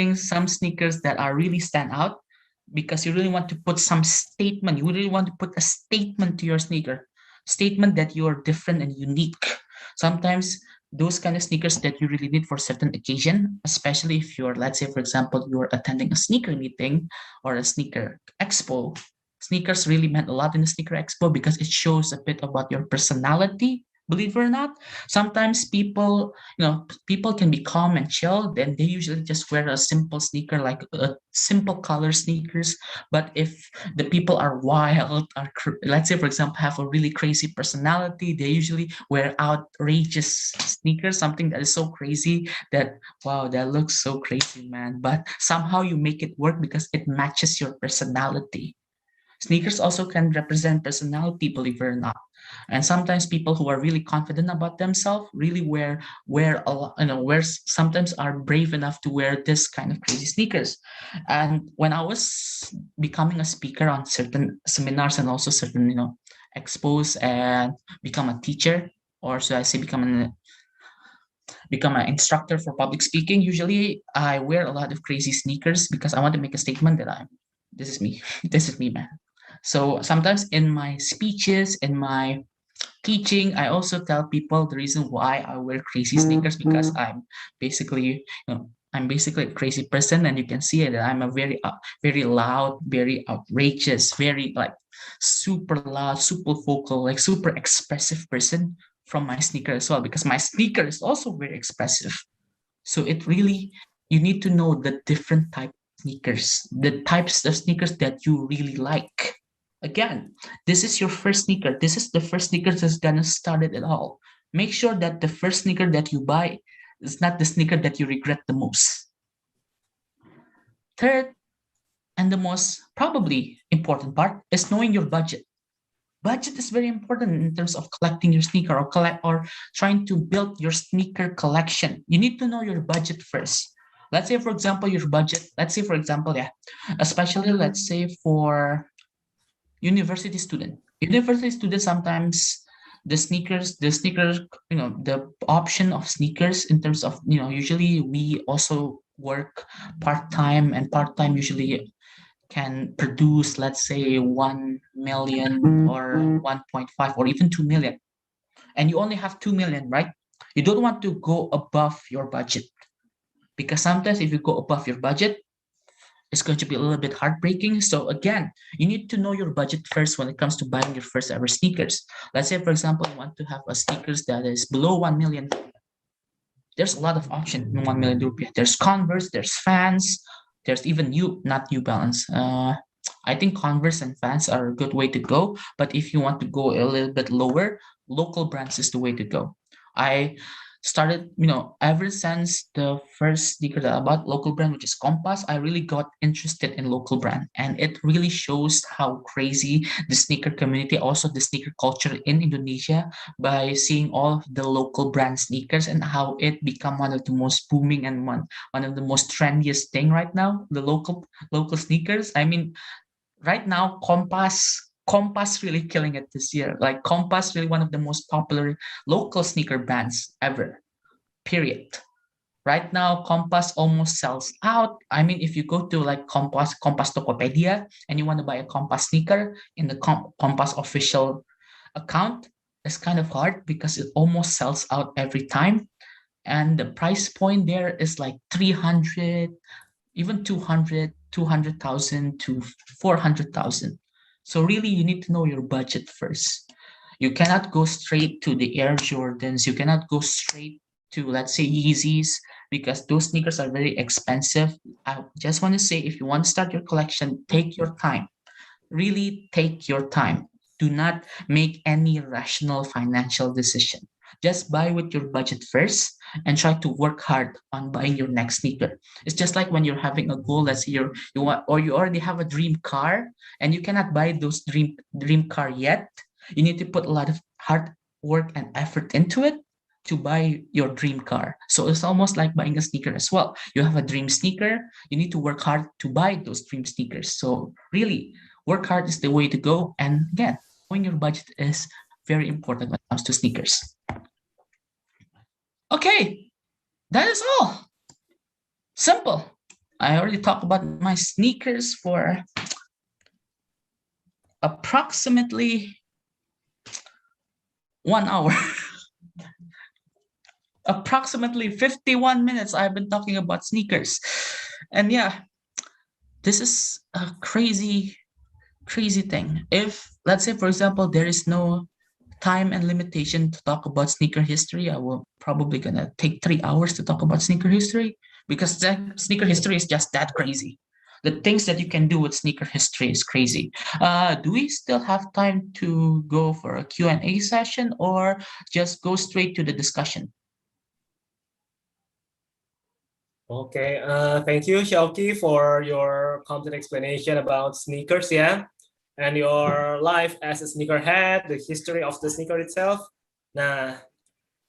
sneakers that are really stand out because you really want to put some statement. You really want to put a statement to your sneaker, statement that you are different and unique. Sometimes those kind of sneakers that you really need for certain occasion, especially if you're, let's say, for example, you're attending a sneaker meeting or a sneaker expo. Sneakers really meant a lot in the sneaker expo because it shows a bit about your personality. Believe it or not, sometimes people, people can be calm and chill, then they usually just wear a simple sneaker, like a simple color sneakers. But if the people are wild, let's say, for example, have a really crazy personality, they usually wear outrageous sneakers, something that is so crazy that, wow, that looks so crazy, man. But somehow you make it work because it matches your personality. Sneakers also can represent personality, believe it or not. And sometimes people who are really confident about themselves really wear a lot, sometimes are brave enough to wear this kind of crazy sneakers. And when I was becoming a speaker on certain seminars and also certain, expos and become a teacher, or should I say become an instructor for public speaking, usually I wear a lot of crazy sneakers because I want to make a statement that this is me. This is me, man. So sometimes in my speeches, in my teaching, I also tell people the reason why I wear crazy sneakers because I'm basically a crazy person, and you can see it. I'm a very loud, very outrageous, very like super loud, super vocal, like super expressive person from my sneaker as well, because my sneaker is also very expressive. So it really, you need to know the different type of sneakers, the types of sneakers that you really like. Again, this is your first sneaker. This is the first sneaker that's gonna start it all. Make sure that the first sneaker that you buy is not the sneaker that you regret the most. Third, and the most probably important part is knowing your budget. Budget is very important in terms of collecting your sneaker or trying to build your sneaker collection. You need to know your budget first. Let's say, for example, your budget, especially let's say for university student. University students, sometimes the option of sneakers in terms of, usually we also work part-time, and part-time usually can produce, let's say, 1 million or 1.5 or even 2 million. And you only have 2 million, right? You don't want to go above your budget, because sometimes if you go above your budget, it's going to be a little bit heartbreaking. So again, you need to know your budget first when it comes to buying your first ever sneakers. Let's say, for example, you want to have a sneakers that is below 1 million. There's a lot of options in 1 million rupiah. There's Converse, there's Vans, there's even not New Balance. I think Converse and Vans are a good way to go. But if you want to go a little bit lower, local brands is the way to go. I started, ever since the first sneaker that I bought, local brand, which is Compass, I really got interested in local brand. And it really shows how crazy the sneaker community, also the sneaker culture in Indonesia, by seeing all the local brand sneakers and how it become one of the most booming and one of the most trendiest thing right now, the local sneakers. I mean, right now, Compass really killing it this year. Like Compass really one of the most popular local sneaker brands ever. Period. Right now, Compass almost sells out. I mean, if you go to like Compass Tokopedia and you want to buy a Compass sneaker in the Compass official account, it's kind of hard because it almost sells out every time. And the price point there is like 300, even 200, 200,000 to 400,000. So really, you need to know your budget first. You cannot go straight to the Air Jordans. You cannot go straight to, let's say, Yeezys, because those sneakers are very expensive. I just want to say, if you want to start your collection, take your time. Really take your time. Do not make any rational financial decision. Just buy with your budget first and try to work hard on buying your next sneaker. It's just like when you're having a goal, let's say you want, or you already have a dream car and you cannot buy those dream car yet. You need to put a lot of hard work and effort into it to buy your dream car. So it's almost like buying a sneaker as well. You have a dream sneaker, you need to work hard to buy those dream sneakers. So really, work hard is the way to go. And again, knowing your budget is very important when it comes to sneakers. Okay, that is all. Simple. I already talked about my sneakers for approximately 1 hour. Approximately 51 minutes I've been talking about sneakers. And yeah, this is a crazy thing. If, let's say, for example, there is no time and limitation to talk about sneaker history, I will probably gonna take 3 hours to talk about sneaker history, because that sneaker history is just that crazy. The things that you can do with sneaker history is crazy. Do we still have time to go for a Q&A session, or just go straight to the discussion? Okay, thank you, Syauqi, for your complete explanation about sneakers, yeah, and your life as a sneakerhead, the history of the sneaker itself. Nah,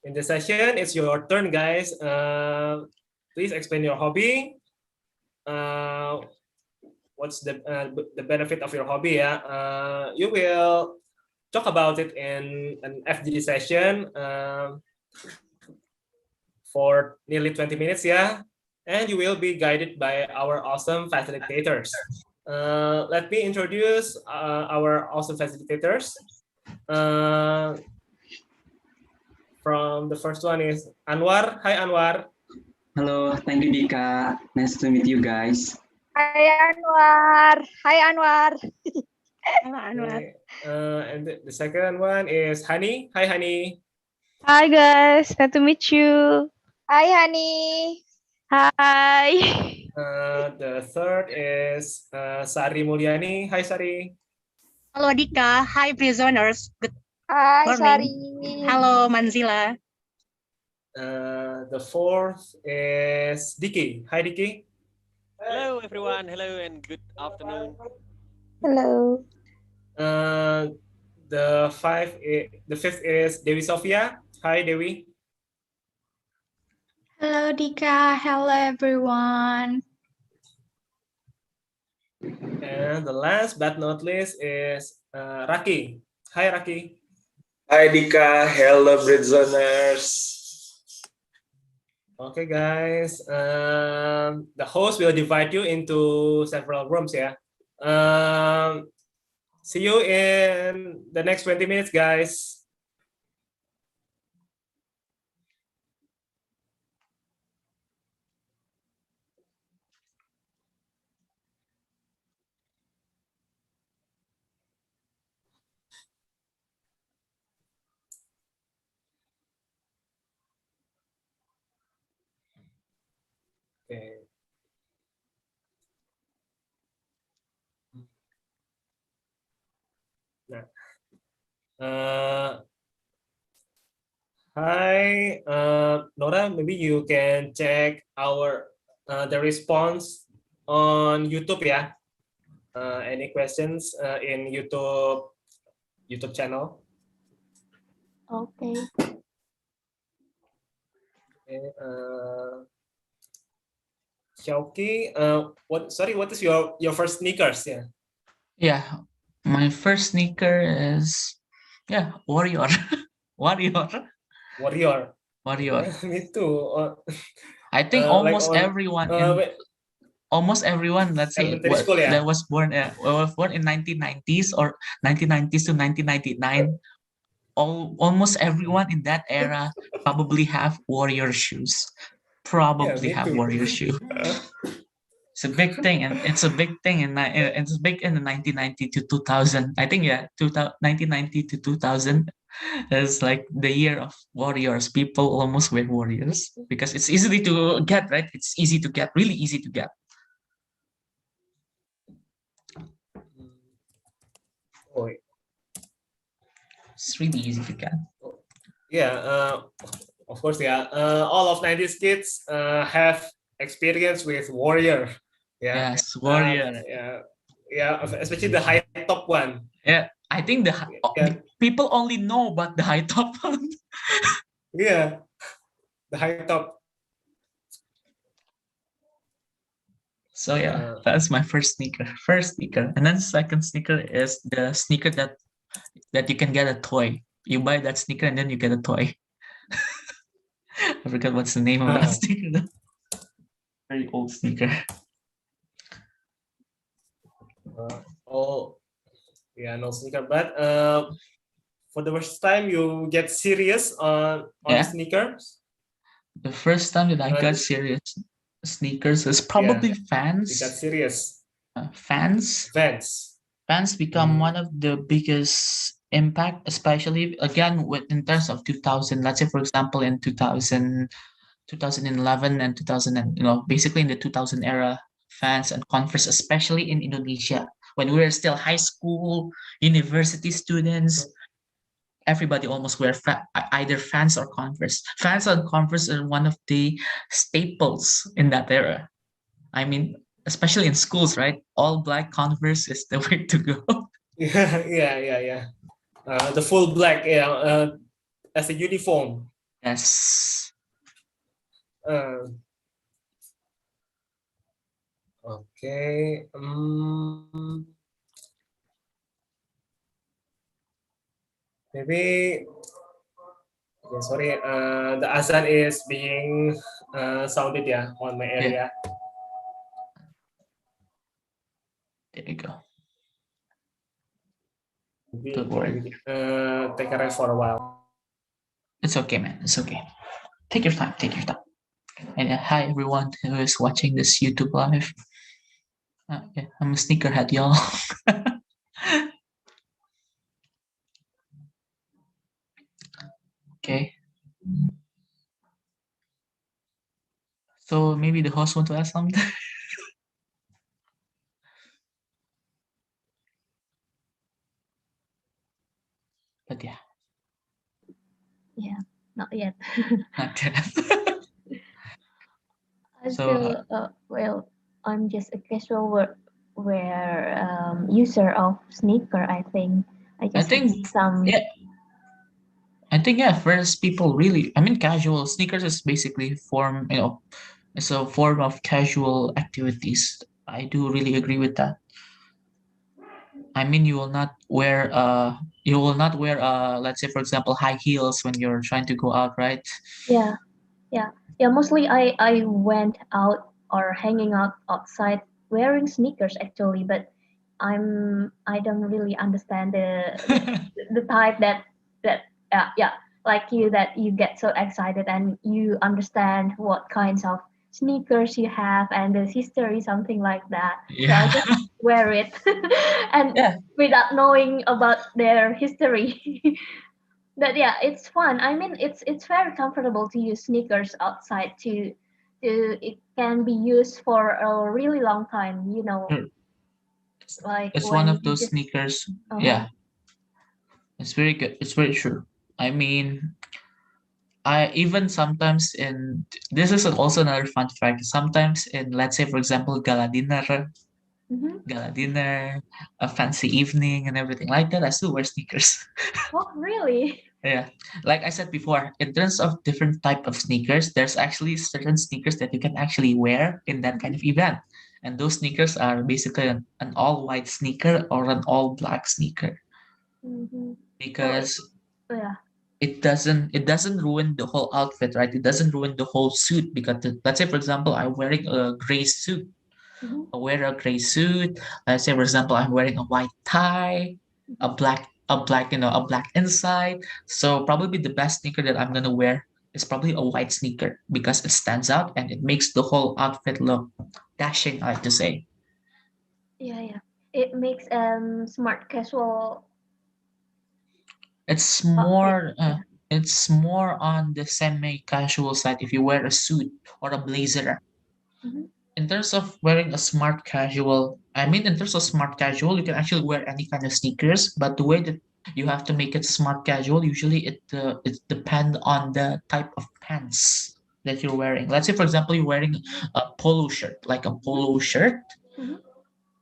in this session, it's your turn, guys. Please explain your hobby. What's the benefit of your hobby? Yeah, you will talk about it in an FGD session for nearly 20 minutes, yeah, and you will be guided by our awesome facilitators. Let me introduce our awesome facilitators. From the first one is Anwar. Hi, Anwar. Hello, thank you, Dika. Nice to meet you guys. Hi Anwar. Hi Anwar. Hello, Anwar. Okay. And the second one is Hani. Hi, Hani. Hi guys, nice to meet you. Hi Hani. Hi. The third is Sari Mulyani. Hi, Sari. Hello Dika. Hi prisoners. Good Hi morning. Sari. Hello Manzila. The fourth is Diki. Hi, Diki. Hello everyone. Hello and good afternoon. Hello. The fifth is Dewi Sofia. Hi, Dewi. Hello Dika, hello everyone. And the last but not least is Raki. Hi, Raki. Hi Dika, hello Britzoners. Okay, guys. The host will divide you into several rooms, yeah. See you in the next 20 minutes, guys. Okay. Nah. Hi, Nora. Maybe you can check our the response on YouTube, yeah. Any questions in YouTube channel? Okay. Okay. Syauqi, what is your first sneakers? Yeah. Yeah, my first sneaker is, yeah, Warrior. Warrior. Warrior. Warrior. Yeah, me too. I think Like almost on, everyone in almost everyone, let's say, elementary school, yeah. that was born in 1990s or 1990s to 1999, almost everyone in that era probably have Warrior shoes. Probably me have too. Warrior shoe. It's a big thing, and it's a big thing, and it's big in the 1990 to 2000. I think, yeah, 1990 to 2000 is like the year of Warriors. People almost wear Warriors because it's easy to get, right? It's easy to get, really easy to get. Oh, It's really easy to get. Yeah, of course, yeah. All of 90s kids have experience with Warrior. Yeah. Yes, Warrior. Yeah, especially the high top one. Yeah, I think the people only know about the high top one. Yeah, the high top. So yeah, that's my first sneaker. And then second sneaker is the sneaker that you can get a toy. You buy that sneaker and then you get a toy. I forgot what's the name of that sneaker. Very old sneaker. Yeah, no sneaker. But for the first time you get serious on sneakers? The first time that I got serious sneakers is probably Vans. You got serious. Vans. Vans become one of the biggest impact, especially again in terms of 2000. Let's say, for example, in 2000, 2011 and 2000, and basically in the 2000 era, Vans and Converse, especially in Indonesia, when we were still high school, university students, everybody almost wear either Vans or Converse. Vans and Converse are one of the staples in that era. I mean, especially in schools, right? All black Converse is the way to go. Yeah. The full black, as a uniform. Yes. Okay. Maybe. Okay, sorry. The azan is being sounded on my area. There you go. Maybe Don't worry. Take a rest for a while. It's okay, man. It's okay. Take your time. Take your time. And hi, everyone who is watching this YouTube live. Yeah, I'm a sneakerhead, y'all. Okay. So maybe the host want to ask something. But yeah. Yeah, not yet. Not yet. I feel well. I'm just a casual wear user of sneaker. I think I think some. Yeah. I think first people really. I mean, casual sneakers is basically it's a form of casual activities. I do really agree with that. I mean, you will not wear let's say, for example, high heels when you're trying to go out, right? Yeah. Mostly I went out or hanging out outside wearing sneakers actually, but I don't really understand the type that like you, that you get so excited and you understand what kinds of sneakers you have and the history, something like that. So I just wear it and without knowing about their history. But yeah, it's fun. I mean, it's very comfortable to use sneakers outside. It can be used for a really long time. Like It's when one of you those just, sneakers. Yeah, it's very good. It's very true. I mean, I even sometimes this is also another fun fact. Sometimes in, let's say, for example, gala dinner, a fancy evening, and everything like that, I still wear sneakers. Oh, really? Yeah, like I said before, in terms of different type of sneakers, there's actually certain sneakers that you can actually wear in that kind of event, and those sneakers are basically an all white sneaker or an all black sneaker, because it doesn't ruin the whole outfit, right? It doesn't ruin the whole suit, because let's say, for example, I'm wearing a gray suit. I wear a gray suit. Let's say, for example, I'm wearing a white tie, a black inside. So probably the best sneaker that I'm gonna wear is probably a white sneaker, because it stands out and it makes the whole outfit look dashing, I like to say. Yeah. It makes smart casual. It's more on the semi-casual side if you wear a suit or a blazer. In terms of wearing a smart casual, I mean, in terms of smart casual, you can actually wear any kind of sneakers, but the way that You have to make it smart casual. Usually it depends on the type of pants that you're wearing. Let's say, for example, you're wearing a polo shirt, like a polo shirt. Mhm.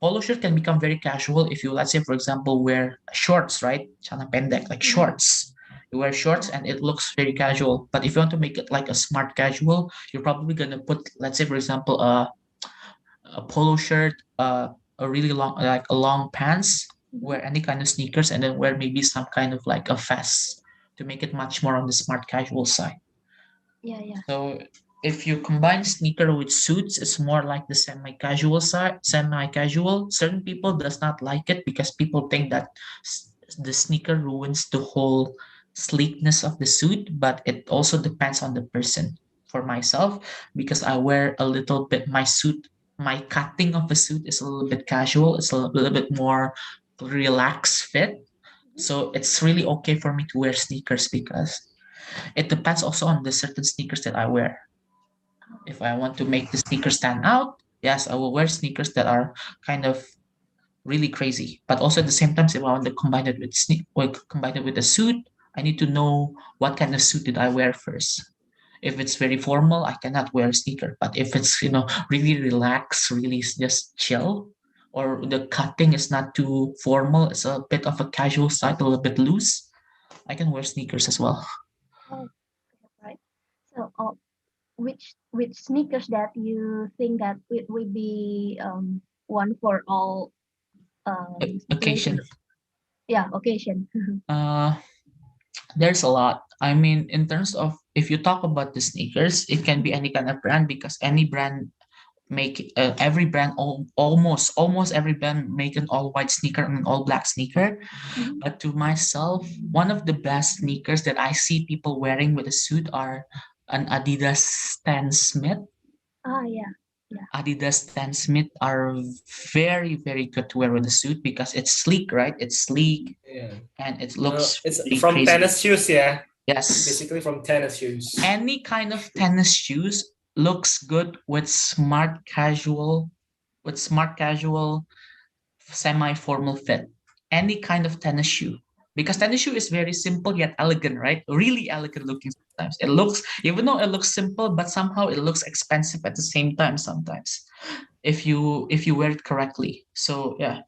Polo shirt can become very casual if you, let's say, for example, wear shorts, right? Celana pendek, like shorts. You wear shorts and it looks very casual. But if you want to make it like a smart casual, you're probably gonna put, let's say, for example, a polo shirt, a really long, like a long pants, wear any kind of sneakers, and then wear maybe some kind of like a vest to make it much more on the smart casual side. Yeah, yeah. So if you combine sneaker with suits, it's more like the semi-casual side, semi-casual. Certain people does not like it because people think that the sneaker ruins the whole sleekness of the suit, but it also depends on the person. For myself, because I wear a little bit my suit, my cutting of the suit is a little bit casual. It's a little bit more relaxed fit. So it's really okay for me to wear sneakers because it depends also on the certain sneakers that I wear. If I want to make the sneakers stand out, yes, I will wear sneakers that are kind of really crazy. But also at the same time, if I want to combine it with combine it with a suit, I need to know what kind of suit did I wear first. If it's very formal, I cannot wear a sneaker. But if it's really relaxed, really just chill, or the cutting is not too formal, it's a bit of a casual side, a little bit loose, I can wear sneakers as well. Oh, right. So, which sneakers that you think that it would be one for all Occasion. situations? Yeah, occasion. Uh, there's a lot. I mean, in terms of if you talk about the sneakers, it can be any kind of brand because any brand make every brand almost every brand make an all white sneaker and an all black sneaker. Mhm. But to myself, one of the best sneakers that I see people wearing with a suit are an Adidas Stan Smith. Ah, yeah, yeah. Adidas Stan Smith are very good to wear with a suit because it's sleek, right? It's sleek Yeah. and it looks It's really from crazy. tennis shoes, yeah. Yes. Basically from tennis shoes. Any kind of tennis shoes looks good with smart casual, semi-formal fit. Any kind of tennis shoe. Because tennis shoe is very simple yet elegant, right? Really elegant looking sometimes. It looks, even though it looks simple, but somehow it looks expensive at the same time sometimes. If you wear it correctly. So yeah,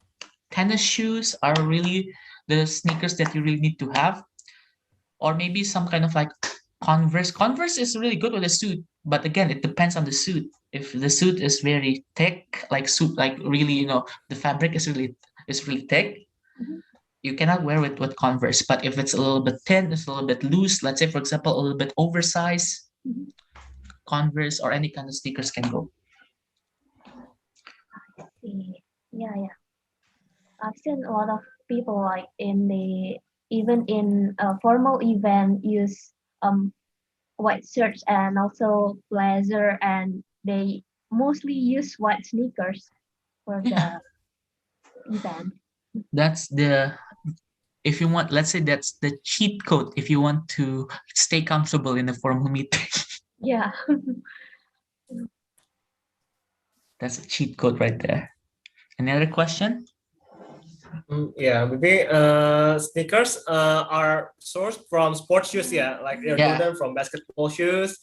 tennis shoes are really the sneakers that you really need to have. Or maybe some kind of like Converse. Converse is really good with a suit, but again, it depends on the suit. If the suit is very thick, like suit, like really, the fabric is really thick, you cannot wear it with Converse. But if it's a little bit thin, it's a little bit loose. Let's say, for example, a little bit oversized, Converse or any kind of sneakers can go. Yeah, yeah. I've seen a lot of people like even in a formal event use white shirts and also blazer, and they mostly use white sneakers for the event. That's if you want, let's say that's the cheat code if you want to stay comfortable in a formal meeting. Yeah. That's a cheat code right there. Any other question? Yeah, maybe sneakers are sourced from sports shoes, yeah, like Air Jordan from basketball shoes,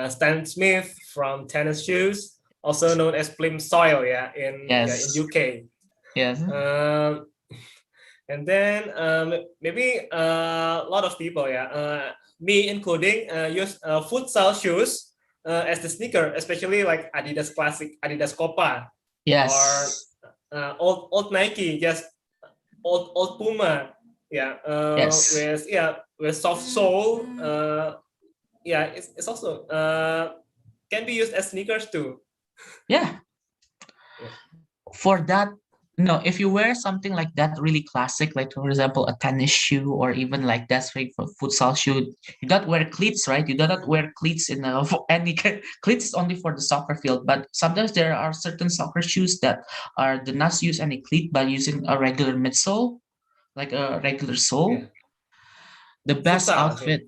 Stan Smith from tennis shoes, also known as Plimsoll, yeah, in UK. Yes. And then maybe a lot of people, yeah, me including, use futsal shoes as the sneaker, especially like Adidas Classic, Adidas Copa, yes, or old Nike, just old Puma, yeah, yes, with soft sole, yeah, it's also can be used as sneakers too. Yeah. For that, if you wear something like that, really classic, like for example a tennis shoe or even like that's right for futsal shoe, you don't wear cleats, right? You do not wear cleats in any cleats is only for the soccer field. But sometimes there are certain soccer shoes that do not use any cleat by using a regular midsole, like a regular sole. Yeah. The best Futsal,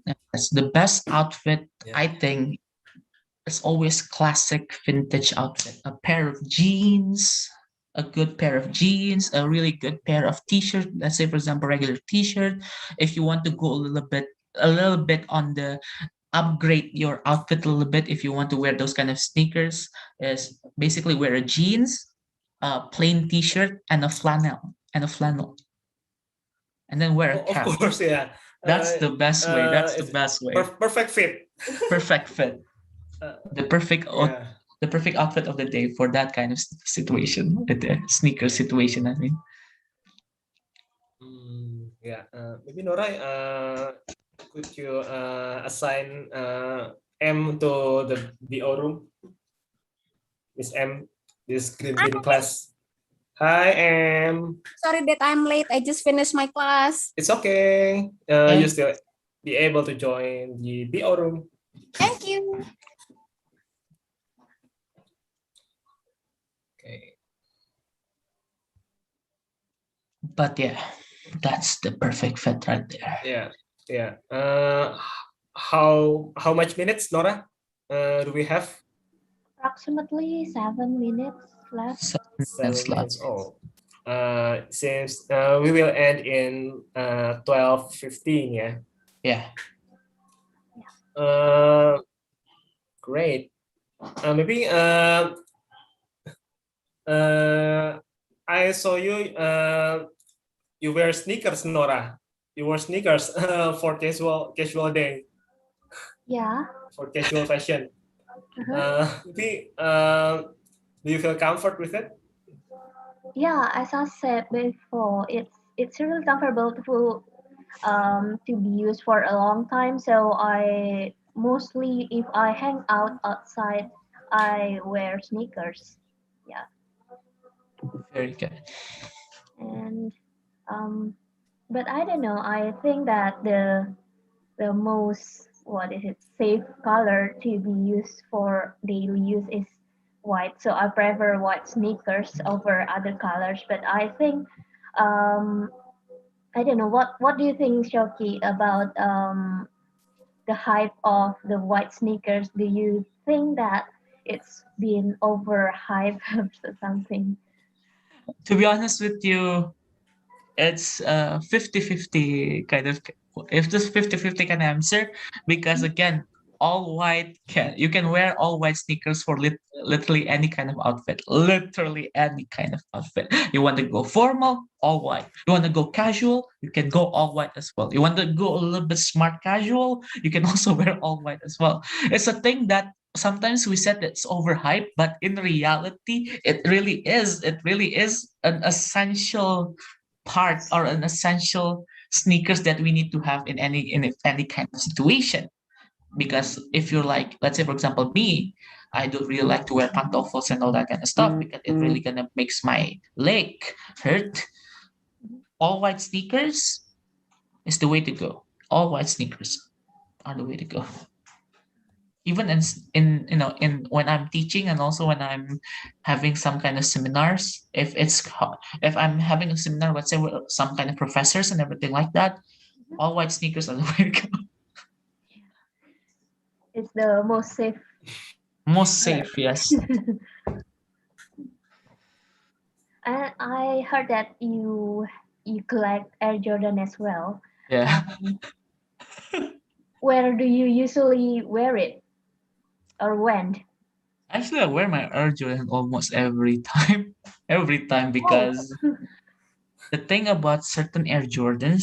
outfit, I think, is always classic vintage outfit. A pair of jeans, a good pair of jeans, a really good pair of t-shirt, let's say for example regular t-shirt. If you want to go a little bit on the upgrade your outfit a little bit, if you want to wear those kind of sneakers, is basically wear a jeans, a plain t-shirt, and a flannel, and then wear a Of cap. course, yeah. That's the best way. That's the It's best way. perfect fit. Perfect fit. The perfect Yeah. the perfect outfit of the day for that kind of situation, the sneaker situation, I mean. Yeah. Maybe Norai, could you assign M to the BO room? Miss M, this green class. Hi, M. Sorry that I'm late. I just finished my class. It's okay. You still be able to join the BO room. Thank you. Okay. But yeah, that's the perfect fit right there. Yeah. Yeah. How much minutes, Nora? Do we have? Approximately 7 minutes left. 7 minutes. Oh. Since we will end in 12:15, yeah. Yeah. Great. Maybe I saw you you wear sneakers, Nora. You wear sneakers for casual day. Yeah. For casual fashion. Maybe do you feel comfort with it? Yeah, as I said before, it's really comfortable to be used for a long time. So I mostly, if I hang out outside, I wear sneakers. Yeah. Very good. And but I don't know. I think that the most safe color to be used for daily use is white. So I prefer white sneakers over other colors. But I think I don't know what do you think, Shoki, about the hype of the white sneakers? Do you think that it's been overhyped or something? To be honest with you, it's 50-50 kind of, if this 50-50 kind of answer, because again, all white you can wear all white sneakers for literally any kind of outfit. Literally any kind of outfit. You want to go formal, all white. You want to go casual, you can go all white as well. You want to go a little bit smart casual, you can also wear all white as well. It's a thing that sometimes we said it's overhyped, but in reality it really is an essential part or an essential sneakers that we need to have in any kind of situation. Because if you're like, let's say for example me, I don't really like to wear pantofles and all that kind of stuff because it really gonna makes my leg hurt. All white sneakers is the way to go. All white sneakers are the way to go. Even in in when I'm teaching and also when I'm having some kind of seminars, if I'm having a seminar, let's say with some kind of professors and everything like that, all white sneakers are the way to go. It's the most safe. Most safe, yes. And I heard that you collect Air Jordan as well. Yeah. Where do you usually wear it, or when? Actually, I wear my Air Jordan almost every time. Every time, because the thing about certain Air Jordan,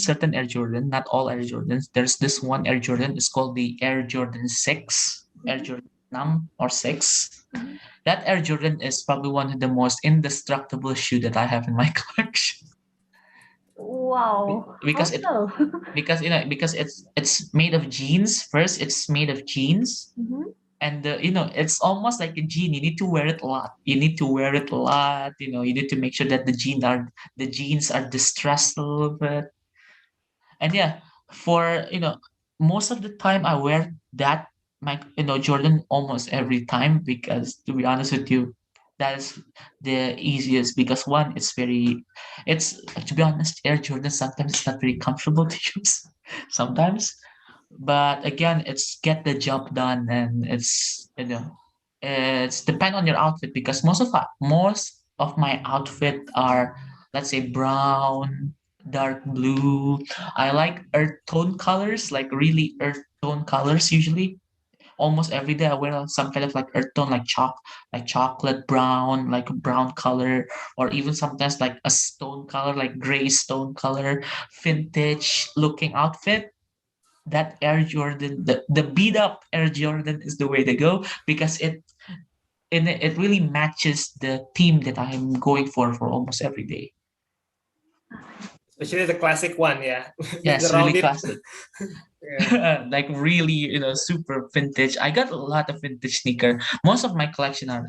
not all Air Jordans, there's this one Air Jordan, it's called the Air Jordan 6, Air Jordan 6 or 6. That Air Jordan is probably one of the most indestructible shoe that I have in my collection. Wow. Because because it's made of jeans. First, it's made of jeans. And it's almost like a jean. You need to wear it a lot. You need to make sure that the jeans are distressed a little bit. And yeah, for most of the time I wear that Jordan almost every time, because to be honest with you, that is the easiest. Because one, it's to be honest, Air Jordan sometimes it's not very comfortable to use sometimes. But again, it's get the job done, and it's depend on your outfit, because most of my outfit are, let's say, brown, dark blue. I like earth tone colors, like really earth tone colors usually. Almost every day I wear some kind of like earth tone, like chocolate brown, like a brown color, or even sometimes like a stone color, like gray stone color, vintage looking outfit. That Air Jordan, the beat up Air Jordan is the way to go because it really matches the theme that I'm going for almost every day. Especially the classic one, yeah. Yes, The really rounded. classic. Yeah. Like really, super vintage. I got a lot of vintage sneaker. Most of my collection are,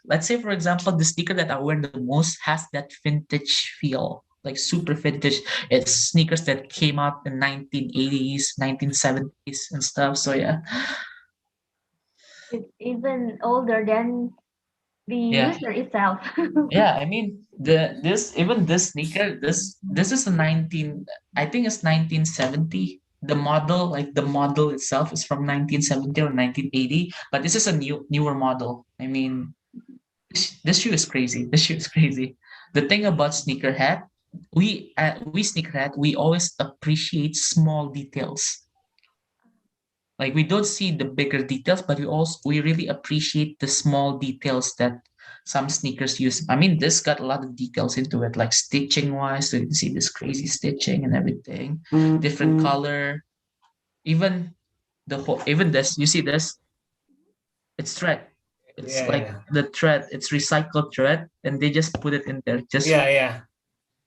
let's say for example, the sneaker that I wear the most has that vintage feel, like super vintage. It's sneakers that came out in 1980s, 1970s and stuff. So yeah. It's even older than the Yeah. user itself. Yeah, I mean this sneaker, this is a 19, I think it's 1970. The model itself is from 1970 or 1980, but this is a newer model. I mean, this shoe is crazy. This shoe is crazy. The thing about sneakerhead, we sneakerhead, we always appreciate small details. Like we don't see the bigger details, but we really appreciate the small details that some sneakers use. I mean, this got a lot of details into it, like stitching wise. So you can see this crazy stitching and everything, different color, even even this. You see this? It's thread. It's Yeah, like yeah. the thread. It's recycled thread, and they just put it in there just Yeah.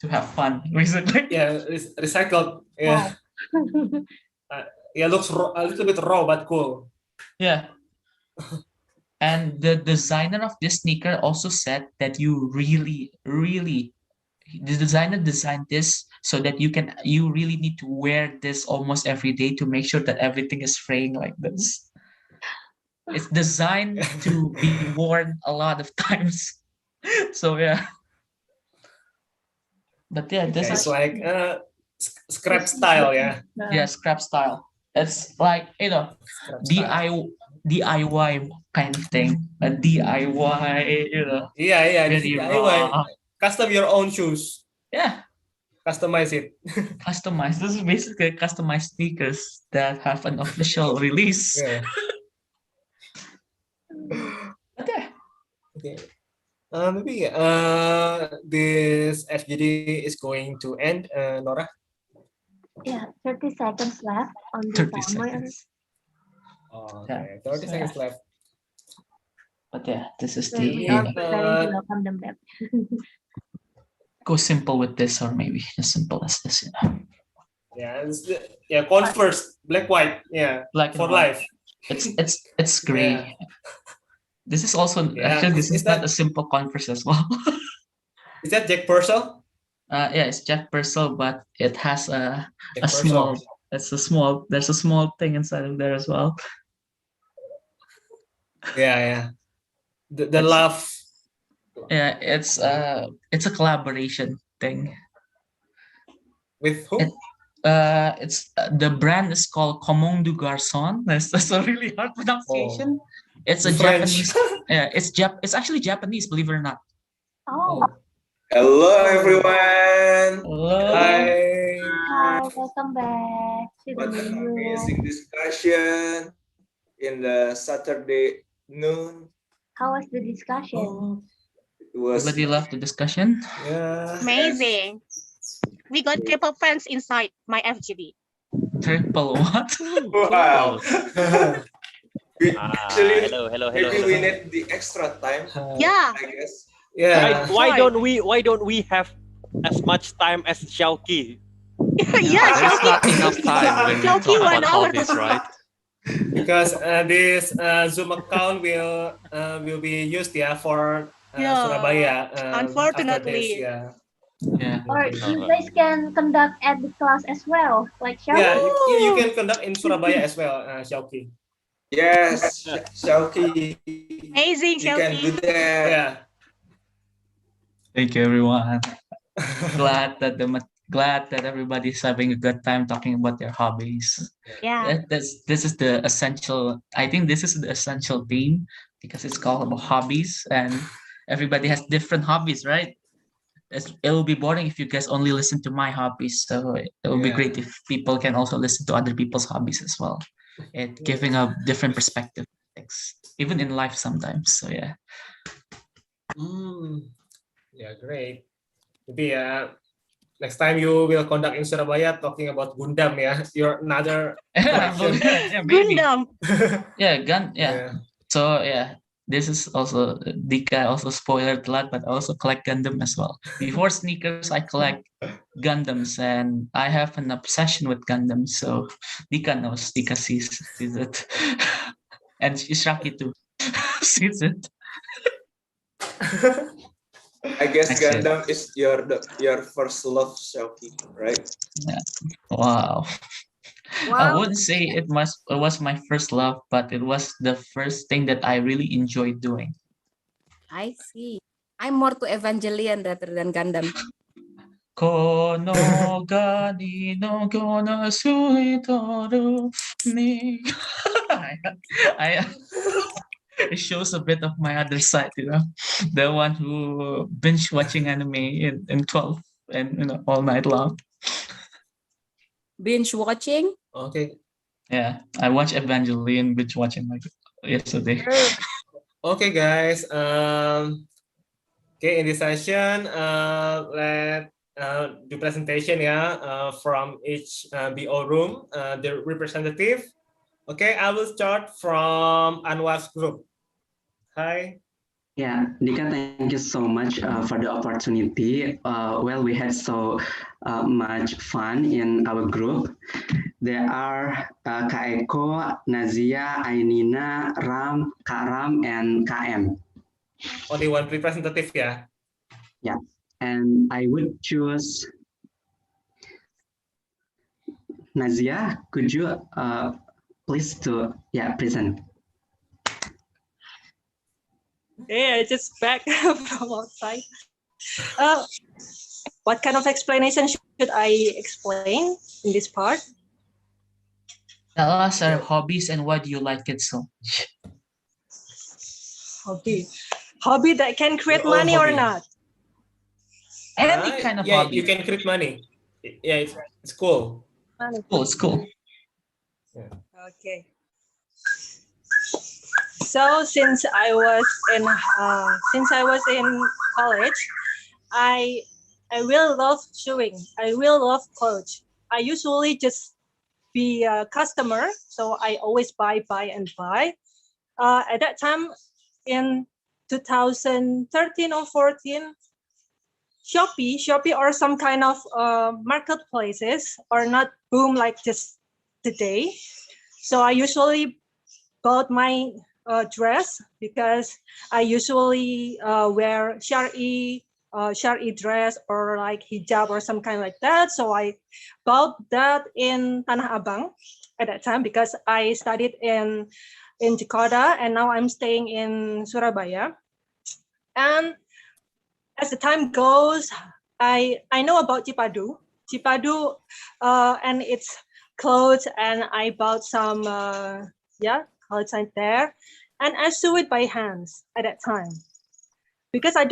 to have fun. Recently. Yeah, recycled. Yeah. Yeah, looks a little bit raw but cool. Yeah. And the designer of this sneaker also said that you really, really, the designer designed this so that you really need to wear this almost every day to make sure that everything is fraying like this. It's designed to be worn a lot of times. So yeah. But yeah, this It's is like scrap style, yeah. Yeah, scrap style. It's like Scrap style. DIY kind of thing. A DIY, Yeah, this is very DIY. raw. Custom your own shoes. Yeah. Customize it. Customized. This is basically customized sneakers that have an official release. Yeah. Okay. Okay. Maybe this FGD is going to end, Nora. Yeah, 30 seconds left on the 30 timer. seconds. Oh, Yeah. okay, 30 seconds left. But yeah, this is So we are preparing to welcome them back. go simple with this, or maybe as simple as this. Yeah, Converse, black white, yeah, Black for and white. life. It's gray. Yeah. This is also actually this is not a simple Converse as well. Is that Jack Purcell? Yeah, it's Jack Purcell, but it has a Purcell. small. There's a small thing inside of there as well. Yeah. The love. Yeah, it's a collaboration thing. With who? It's the brand is called Common du Garçon. That's a really hard pronunciation. It's a French. Japanese. Yeah, it's actually Japanese, believe it or not. Oh. Hello, everyone. Hello. Hi, welcome back to the What an new room. amazing discussion in the Saturday noon. How was the discussion? It was Everybody loved the discussion. Yeah. Amazing. We got triple fans inside my FGD. Triple what? wow. Actually, hello. maybe we need the extra time. Yeah. I guess. Yeah. Why don't we have as much time as Syauqi? Yeah, There's not enough time when we talk Syauqi 1 about hour. hobbies, right? Because this Zoom account will be used for Surabaya. Unfortunately. After this, Yeah. Or you guys can conduct at the class as well, like Syauqi. Yeah, you can conduct in Surabaya as well, Syauqi. Yes, Syauqi. Amazing, You can do Syauqi. that. Yeah. Thank you, everyone. glad that everybody's having a good time talking about their hobbies. Yeah. This is the essential. I think this is the essential theme because it's called about hobbies, and everybody has different hobbies, right? It will be boring if you guys only listen to my hobbies. So it will be great if people can also listen to other people's hobbies as well. It giving a different perspective, even in life sometimes. So yeah. Yeah, great. Maybe next time you will conduct in Surabaya talking about Gundam, yeah, your another collection. Yeah, maybe. Yeah. So yeah, this is also Dika also spoiled a lot, but I also collect Gundam as well. Before sneakers, I collect Gundams, and I have an obsession with Gundams. So Dika knows, Dika sees it, and Ishaki too sees it. I guess Next year. Gundam is your first love, Syauqi, right? Yeah. Wow. I wouldn't say it was my first love, but it was the first thing that I really enjoyed doing. I see. I'm more to Evangelion rather than Gundam. Kono gani no kono suitoru ni. It shows a bit of my other side, the one who binge watching anime in 12 and all night long. Binge watching? Okay. Yeah, I watched Evangelion binge watching like yesterday. Okay, guys. Okay, in this session, let do presentation from each BO room, the representative. Okay, I will start from Anwar's group. Hi. Yeah, Dika, thank you so much for the opportunity. Well, we had so much fun in our group. There are Kak Eko, Nazia, Ainina, Ram, Kak Ram, and KM. Only one representative, yeah? Yeah, and I would choose Nazia. Could you please to present? Hey, I just back from outside. What kind of explanation should I explain in this part? Tell us our hobbies and why do you like it so much? Hobby that can create money or not? Any kind of yeah, hobby. You can create money. Yeah, it's cool. It's cool. Yeah. Okay. So since I was in college, I will love sewing. I will love clothes. I usually just be a customer, so I always buy. At that time, in 2013 or 14, Shopee or some kind of marketplaces are not boom like just today. So I usually bought my dress because I usually wear shari dress or like hijab or some kind like that. So I bought that in Tanah Abang at that time because I studied in Jakarta and now I'm staying in Surabaya. And as the time goes, I know about Cipadu and its clothes, and I bought some clothes there, and I sew it by hands at that time because I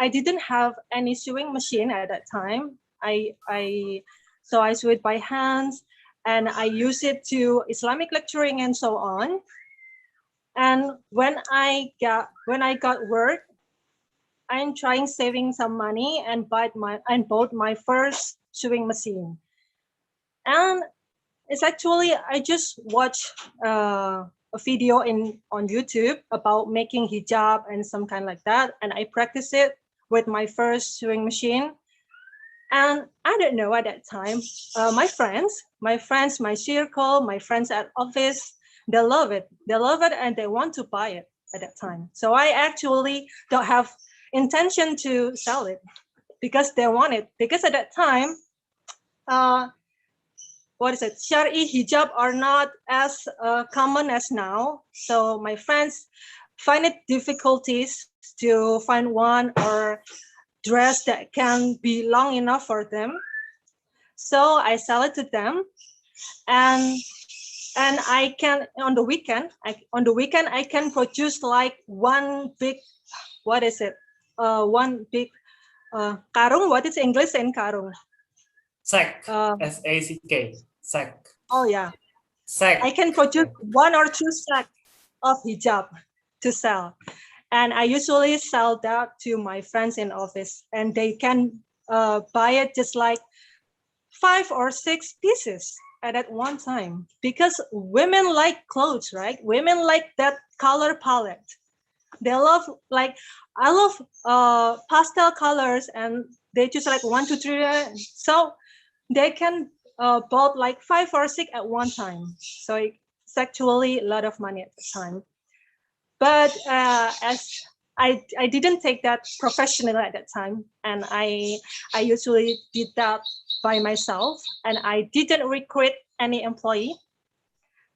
didn't have any sewing machine at that time. So I sew it by hands, and I use it to Islamic lecturing and so on. And when I got work, I'm trying saving some money and bought my first sewing machine. And it's actually I just watched a video on YouTube about making hijab and some kind like that, and I practice it with my first sewing machine. And I don't know at that time, my friends, my circle, my friends at office, they love it, and they want to buy it at that time. So I actually don't have intention to sell it because they want it. Because at that time, Shari hijab are not as common as now. So my friends find it difficulties to find one or dress that can be long enough for them. So I sell it to them, and I can on the weekend I can produce like one big one big karung. What is English in karung? Sack. S-A-C-K. Sack. Oh yeah. Sack. I can produce 1 or 2 sacks of hijab to sell. And I usually sell that to my friends in office, and they can buy it just like 5 or 6 pieces at one time, because women like clothes, right? Women like that color palette. They love, like, I love pastel colors, and they choose like 1, 2, 3. So they can bought like 5 or 6 at one time. So it's actually a lot of money at the time. But as I didn't take that professionally at that time, and I usually did that by myself, and I didn't recruit any employee.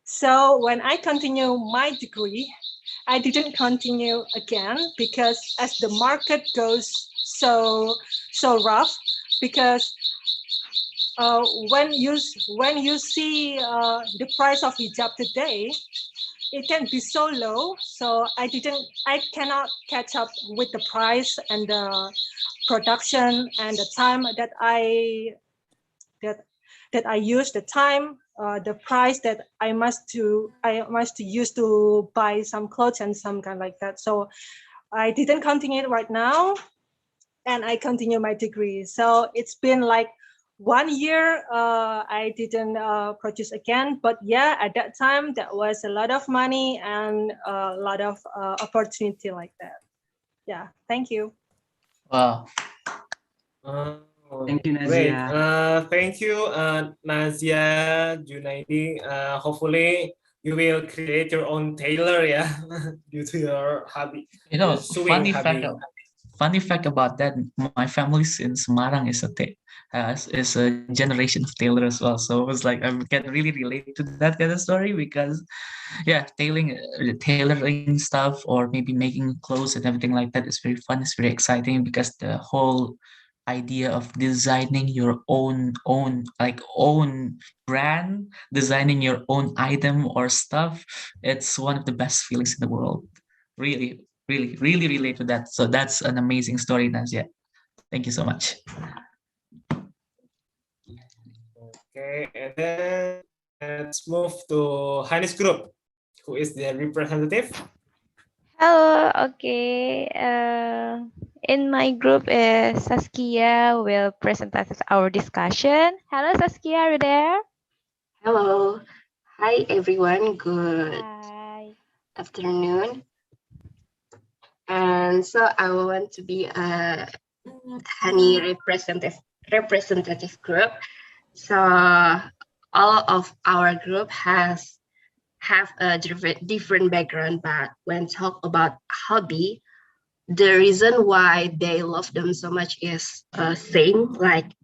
So when I continue my degree, I didn't continue again, because as the market goes so rough, because when you see the price of hijab today, it can be so low. So I cannot catch up with the price and the production and the time that I use, the time, the price that I must use to buy some clothes and some kind like that. So I didn't continue right now, and I continue my degree. So it's been like 1 year. I didn't produce again, but yeah, at that time that was a lot of money and a lot of opportunity like that. Yeah, thank you. Wow. Thank you, Great. Nazia. Thank you, Nazia, Junaidi. Hopefully, you will create your own tailor, yeah, due to your hobby. You know, your sewing hobby. funny fact about that, my family's in Semarang is a generation of tailor as well. So it was like I can really relate to that kind of story, because yeah, tailoring stuff, or maybe making clothes and everything like that is very fun. It's very exciting, because the whole idea of designing your own brand, designing your own item or stuff, it's one of the best feelings in the world. Really relate to that. So that's an amazing story, Nazia. Thank you so much. Okay, and then let's move to Hanis Group, who is the representative. Hello, okay. In my group is Saskia will present us our discussion. Hello, Saskia, are you there? Hello. Hi, everyone. Good Hi. afternoon. And so I want to be a honey representative group. So all of our group have a different background, but when talk about hobby, the reason why they love them so much is same. Like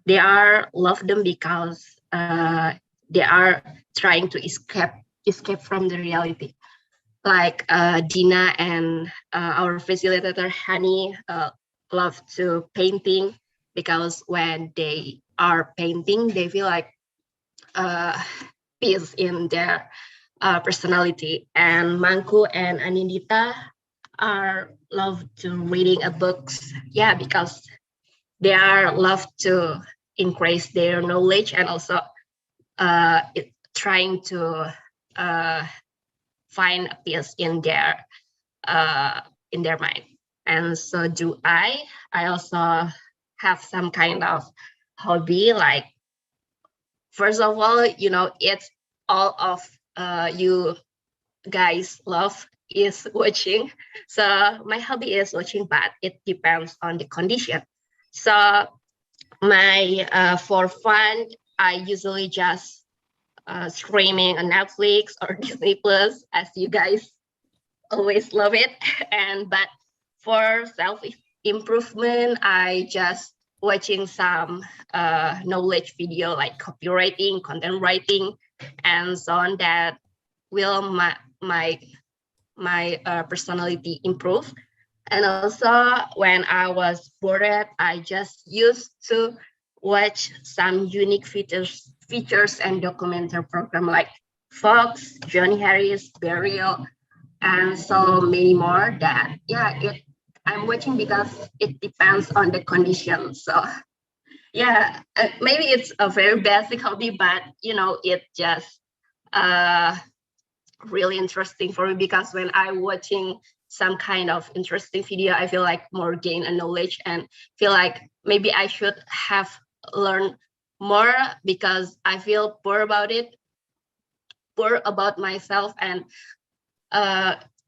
they are love them because they are trying to escape from the reality. Like Dina and our facilitator Hani love to painting, because when they are painting, they feel like peace in their personality. And Manku and Anindita are love to reading a books, yeah, because they are love to increase their knowledge, and also trying to find a peace in their mind. And so do I also have some kind of hobby. Like, first of all, it's all of you guys love is watching. So my hobby is watching, but it depends on the condition. So my for fun, I usually just streaming on Netflix or Disney Plus, as you guys always love it. But for self improvement, I just watching some knowledge video like copywriting, content writing, and so on, that will my personality improve. And also when I was bored, I just used to watch some unique features and documentary program like Fox, Johnny Harris, Burial, and so many more, that yeah, it I'm watching because it depends on the condition. So yeah, maybe it's a very basic hobby, but it just really interesting for me because when I'm watching some kind of interesting video, I feel like more gain a knowledge and feel like maybe I should have learned more because I feel poor about it, poor about myself, and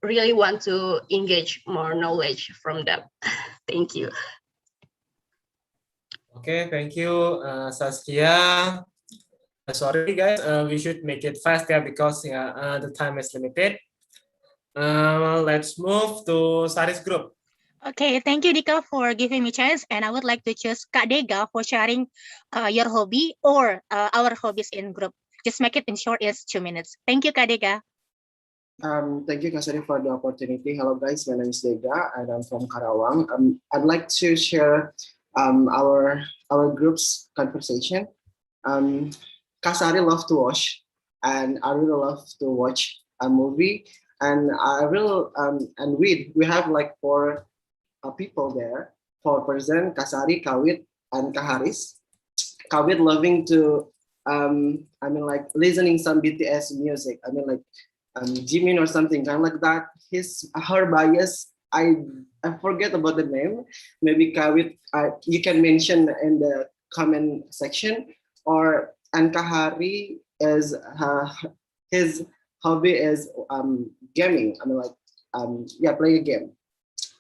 really want to engage more knowledge from them. Thank you. Okay, thank you, Saskia. Sorry guys, we should make it fast because the time is limited. Let's move to Saris group. Okay, thank you, Dika, for giving me chance. And I would like to choose Kak Dega for sharing your hobby or our hobbies in group. Just make it in short, is 2 minutes. Thank you, Kak Dega. Thank you, Kasari, for the opportunity. Hello, guys. My name is Dega, and I'm from Karawang. I'd like to share our group's conversation. Kasari love to watch, and I really love to watch a movie. And I will and we have like four people there. 4 person: Kasari, Kawit, and Kaharis. Kawit loving to like listening some BTS music. Jimin or something kind of like that. Her bias, I forget about the name. Maybe Kawit, you can mention in the comment section. And Kahari is his hobby is gaming. Playing a game.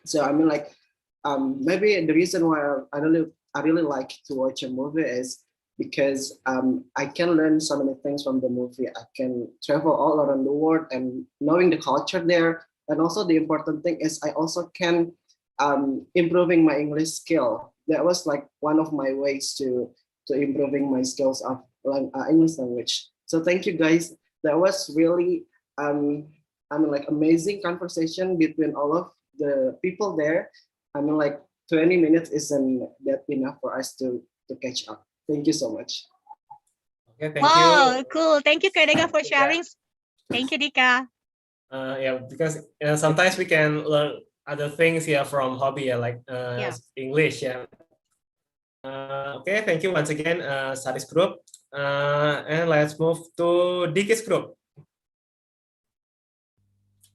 So maybe the reason why I really like to watch a movie is because I can learn so many things from the movie. I can travel all around the world and knowing the culture there. And also the important thing is I also can improving my English skill. That was like one of my ways to improving my skills of English language. So thank you guys. That was really amazing conversation between all of the people there. 20 minutes isn't that enough for us to catch up. Thank you so much. Okay, thank you. you. Cool. Thank you, Kak Dega, for sharing. Thank you, Dika. Because sometimes we can learn other things from hobby, like English. Okay, thank you once again, Saris group. And let's move to Dikis group.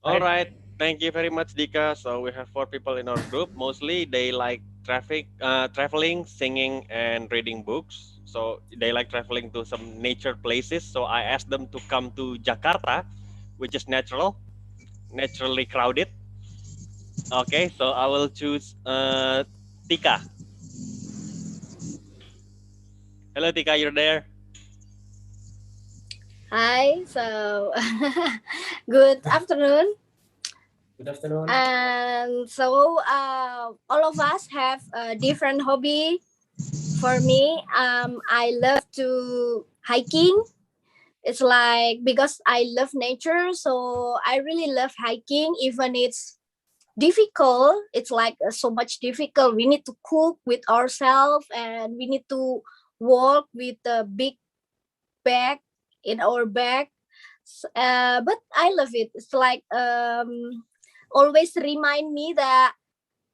All right. Thank you very much, Dika. So we have 4 people in our group. Mostly they like traveling, singing, and reading books. So they like traveling to some nature places. So I asked them to come to Jakarta, which is naturally crowded. Okay, so I will choose Tika. Hello, Tika, you're there. Hi, so good afternoon. Good afternoon. And so all of us have a different hobby. For me, I love to hiking. It's like because I love nature, so I really love hiking. Even it's difficult, it's like so much difficult. We need to cook with ourselves, and we need to walk with a big bag in our bag. But I love it. It's like always remind me that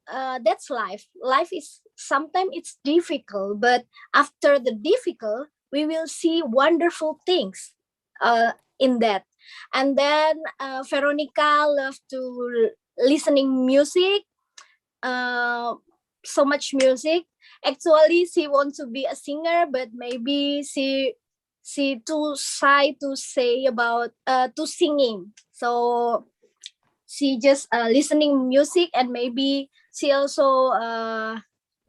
that's life. Life is sometimes it's difficult, but after the difficult, we will see wonderful things in that. And then Veronica loves to listening music, so much music. Actually, she wants to be a singer, but maybe she too shy to say about to singing. So she just listening music, and maybe she also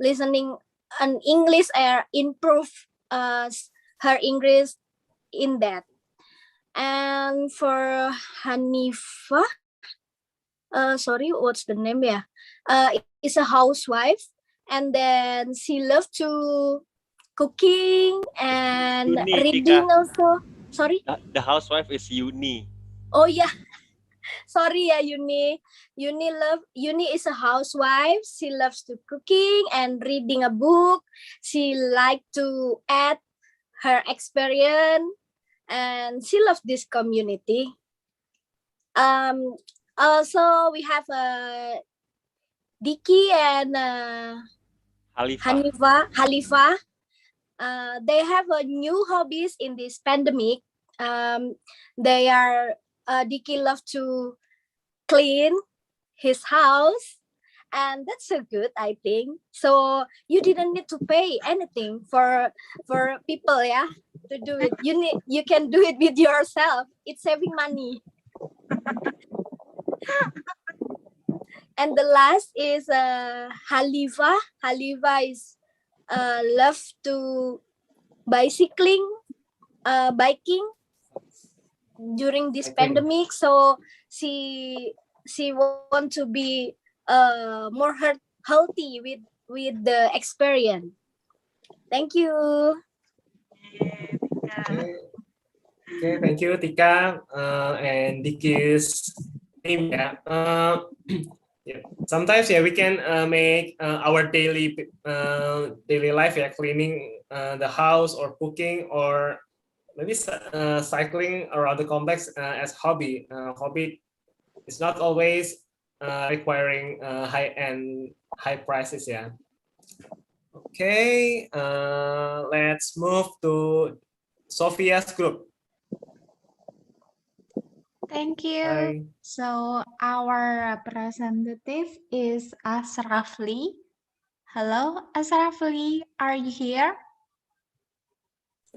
listening an English or improve her English in that. And for Hanifa, sorry, what's the name? Is a housewife, and then she loves to cooking and Uni, reading Tika. also. Sorry. The housewife is Uni. Oh yeah. Sorry, Uni. Uni is a housewife. She loves to cooking and reading a book. She like to add her experience, and she loves this community. Also we have Diki and Halifa. Halifa, they have a new hobbies in this pandemic. They are Diki love to clean his house, and that's so good, I think. So you didn't need to pay anything for people, yeah, to do it. You can do it with yourself. It's saving money. And the last is Halifa. Halifa is love to biking during this pandemic. So she want to be more healthy with the experience. Thank you. Okay, thank you, Tika, and Diki's team. Yeah. Yeah. Sometimes, yeah, we can make our daily life, yeah, cleaning the house or cooking or maybe cycling around the complex as hobby. Hobby is not always requiring high prices. Yeah. Okay. Let's move to Sophia's group. Thank you. Hi. So our representative is Asrafli. Hello, Asrafli. Are you here?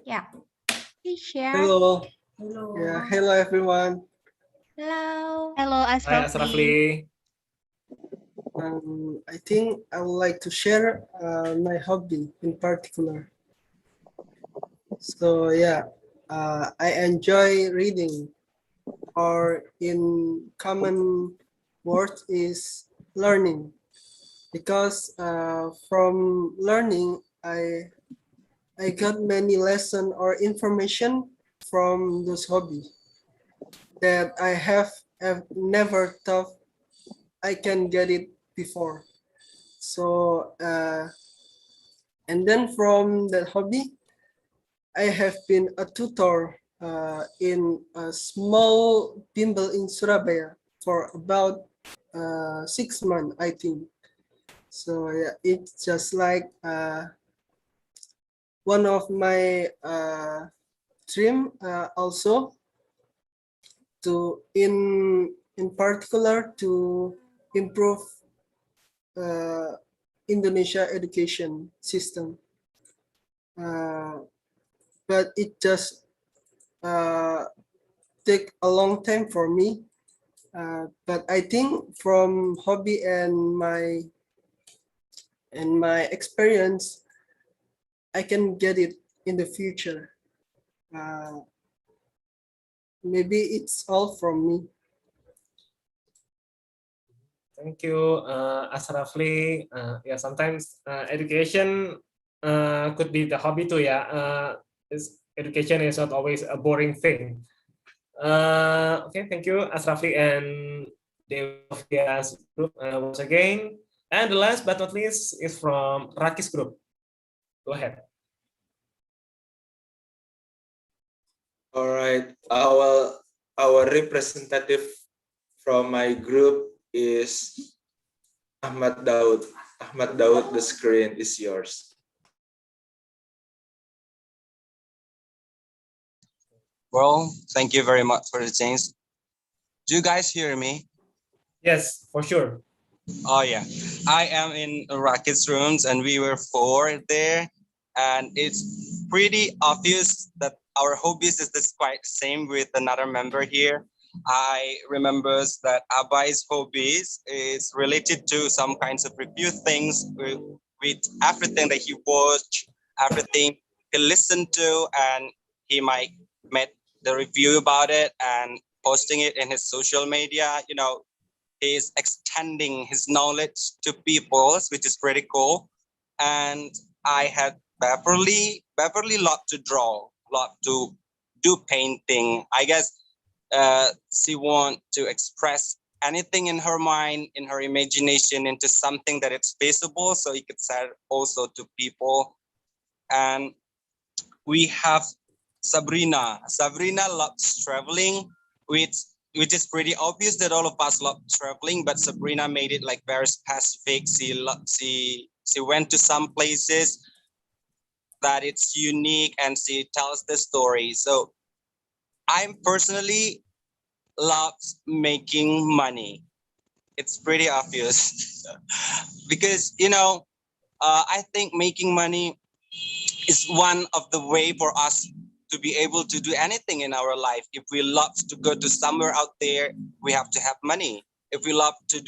Yeah. Please share. Hello. Hello. Yeah, hello everyone. Hello. Hello, Hi, Asrafli. I think I would like to share my hobby in particular. So yeah, I enjoy reading, or in common words is learning, because from learning I got many lessons or information from those hobbies that I have never thought I can get it before. So and then from that hobby, I have been a tutor in a small bimbel in Surabaya for about 6 months, I think. So yeah, it's just like one of my dream also to in particular to improve Indonesia education system, but it just take a long time for me. But I think from hobby and my experience, I can get it in the future. Maybe it's all from me. Thank you, Asrafli. Yeah, sometimes education could be the hobby too. Yeah, education is not always a boring thing. Okay, thank you, Asrafli and Devia's group once again. And the last but not least is from Raki's group. Go ahead. All right, our representative from my group is Ahmad Daud. Ahmad Daud, the screen is yours. Well, thank you very much for the chance. Do you guys hear me? Yes, for sure. Oh yeah, I am in Racket's rooms and we were 4 there, and it's pretty obvious that our hobbies is this quite same with another member here. I remembers that Abai's hobbies is related to some kinds of review things with everything that he watched, everything he listened to, and he might make the review about it and posting it in his social media. You know, he is extending his knowledge to people, which is pretty cool. And I had Beverly lot to draw, lot to do painting. I guess she want to express anything in her mind, in her imagination, into something that it's visible, so he could sell also to people. And we have Sabrina. Sabrina loves traveling, which which is pretty obvious that all of us love traveling, but Sabrina made it like very specific. She went to some places that it's unique and she tells the story. So I'm personally loves making money. It's pretty obvious because I think making money is one of the way for us to be able to do anything in our life. If we love to go to somewhere out there, we have to have money. If we love to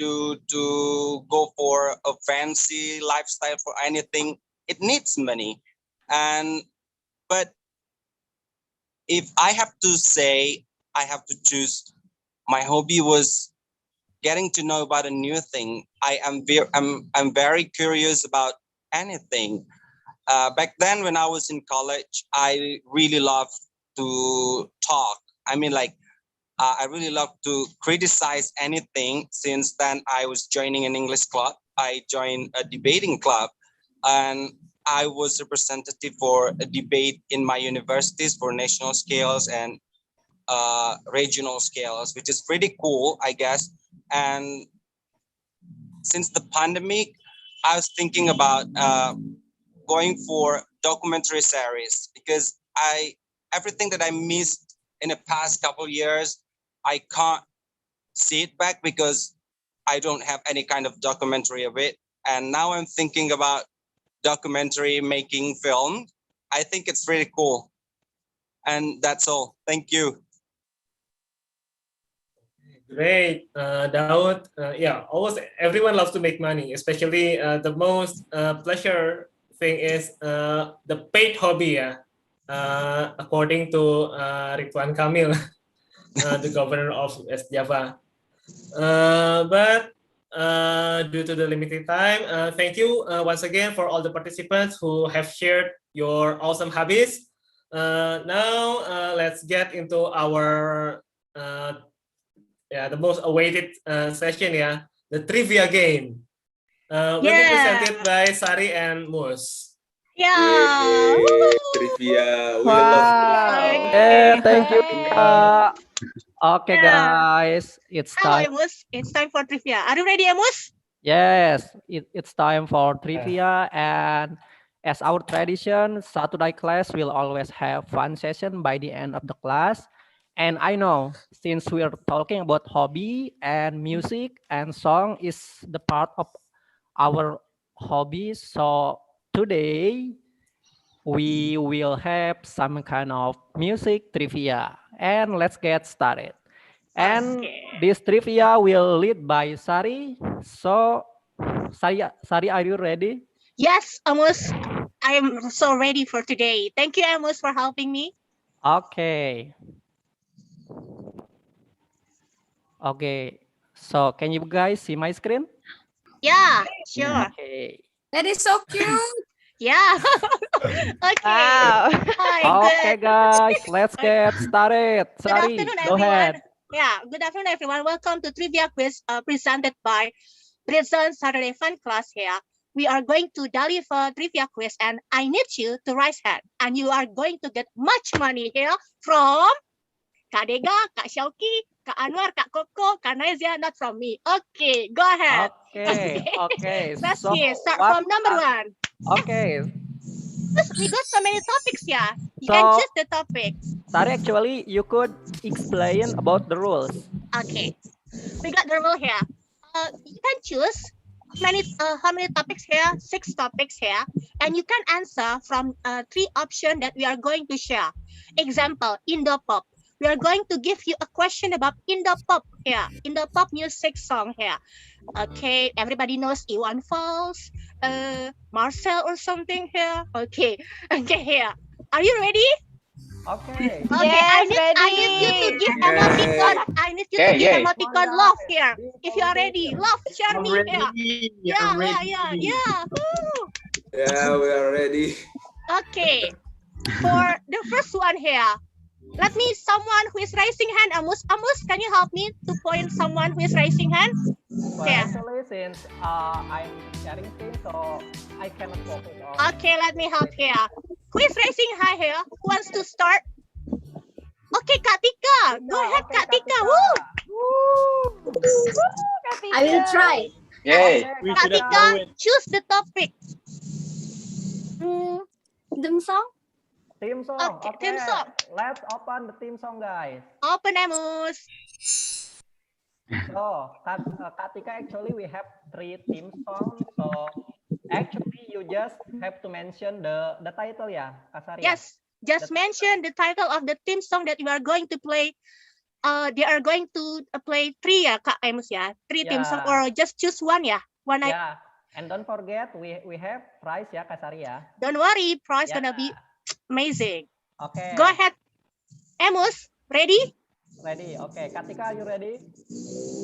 go for a fancy lifestyle for anything, it needs money. But if I have to say, I have to choose, my hobby was getting to know about a new thing. I'm very curious about anything. Back then, when I was in college, I really loved to talk. I mean, I really love to criticize anything. Since then, I was joining an English club. I joined a debating club, and I was representative for a debate in my universities for national scales and regional scales, which is pretty cool, I guess. And since the pandemic, I was thinking about going for documentary series because everything that I missed in the past couple of years, I can't see it back because I don't have any kind of documentary of it. And now I'm thinking about documentary making film. I think it's really cool. And that's all. Thank you. Great, Daud. Yeah, almost everyone loves to make money, especially the most pleasure thing is the paid hobby. According to Ridwan Kamil, the governor of West Java. But due to the limited time, thank you once again for all the participants who have shared your awesome hobbies. Now let's get into our the most awaited session, the trivia game. Will be presented by Sari and Mus. Yeah. Trivia. We Wow. love trivia. Yeah, thank you, Kak. Okay, guys, it's Hello, time. Amos. It's time for trivia. Are you ready, Amos? Yes, it's time for trivia, and as our tradition, Saturday class will always have fun session by the end of the class. And I know since we're talking about hobby and music and song is the part of our hobbies, so today we will have some kind of music trivia, and let's get started. And this trivia will lead by Sari. So Sari, are you ready? Yes, Amos. I am so ready for today. Thank you, Amos, for helping me. Okay. Okay. So can you guys see my screen? Yeah, sure. Okay. That is so cute. Yeah. Okay. Wow. Hi, Okay, good. guys, let's get started. Good Sari, afternoon, go everyone. ahead. Yeah, good afternoon, everyone. Welcome to Trivia Quiz presented by Britzone Saturday Fun Class here. We are going to deliver trivia quiz and I need you to raise hand. And you are going to get much money here from Kak Dega, Kak Syauqi, Kak Anwar, Kak Koko, Kak Naizia, not from me. Okay, go ahead. Okay. Let's So start what? from number one. Okay. We got so many topics here. You So can choose the topics. Sari, actually, you could explain about the rules. Okay, we got the rule here. You can choose how many topics here? 6 topics here, and you can answer from 3 options that we are going to share. Example, Indo pop. We are going to give you a question about Indo pop here, Indo pop music song here. Okay, everybody knows Iwan Fals, Marcel or something here. Okay, here. Are you ready? Okay. Okay, Yes, I need you to give emoticon. I need you to give emoticon love here. If you are ready, love, share me here. Yeah. Woo. Yeah, we are ready. Okay, for the first one here, let me someone who is raising hand. Amos, can you help me to point someone who is raising hand? Well, actually, since I'm sharing screen, so I cannot focus on. Okay, let me help here. Who is raising hand here? Who wants to start? Okay, Kak Tika. Go ahead, Kak Tika. Woo! I will try. Yay. We Kak should have Tika, known it. choose the topic. Theme song? Team song. Okay, Okay. theme song. Let's open the team song, guys. Open, Amos. So, Katika, actually we have 3 theme songs. So, actually you just have to mention the title ya, Kasari. Yes, just mention the title of the theme song that you are going to play. They are going to play 3 ya, Kak Amos ya. 3 theme song or just choose one ya. One night. Yeah. And don't forget we have prize ya, Kasari ya. Don't worry, prize gonna be amazing. Okay. Go ahead. Amos, ready? Ready. Okay. Katika, are you ready?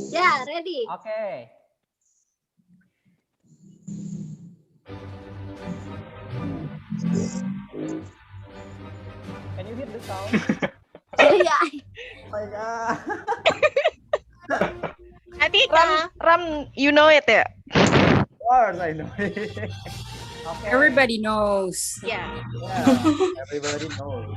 Yeah, ready. Okay. Can you hear the sound? Yeah. Oh my God. Katika. Ram, you know it ya? Of course, I know it. Okay. Everybody knows. Yeah. Everybody knows.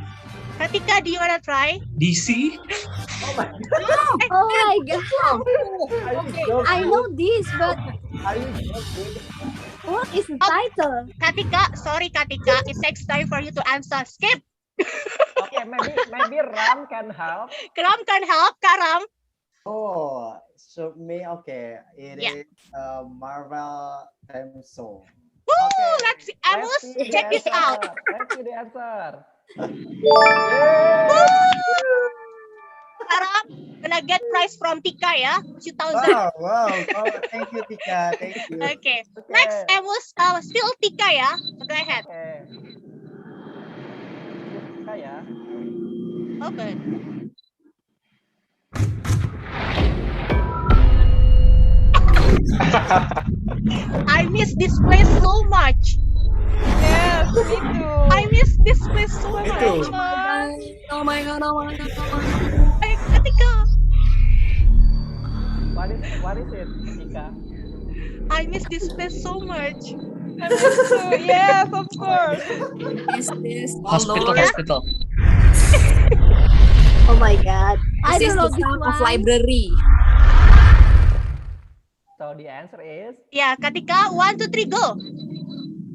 Katika, do you wanna try? DC? Oh my God. Oh my God. I know this, but Are you joking? what is the title? Katika, sorry Katika, it takes time for you to answer. Skip. Okay, maybe Ram can help. Ram can help, Karam. Oh, so me, okay. It Yeah. is a Marvel theme song. Woo! Let's see. Amos, see check the this out. Let's see the answer. Karam, gonna get prize from Tika ya, 2,000. Wow. Oh, thank you, Tika. Thank you. Okay. Next, Amos, still Tika ya. Go ahead. Okay. Tika ya. Open. I miss this place so much. Yes, me too. I miss this place so Me much. too. Oh my God. Ay, Katika, What is it, Tika? I miss this place so much. I miss too. Yes, of course. Is this Hospital. Oh my God. I This is don't know the this sound of one. library. So the answer is Yeah, Katika, 1, 2, 3, go.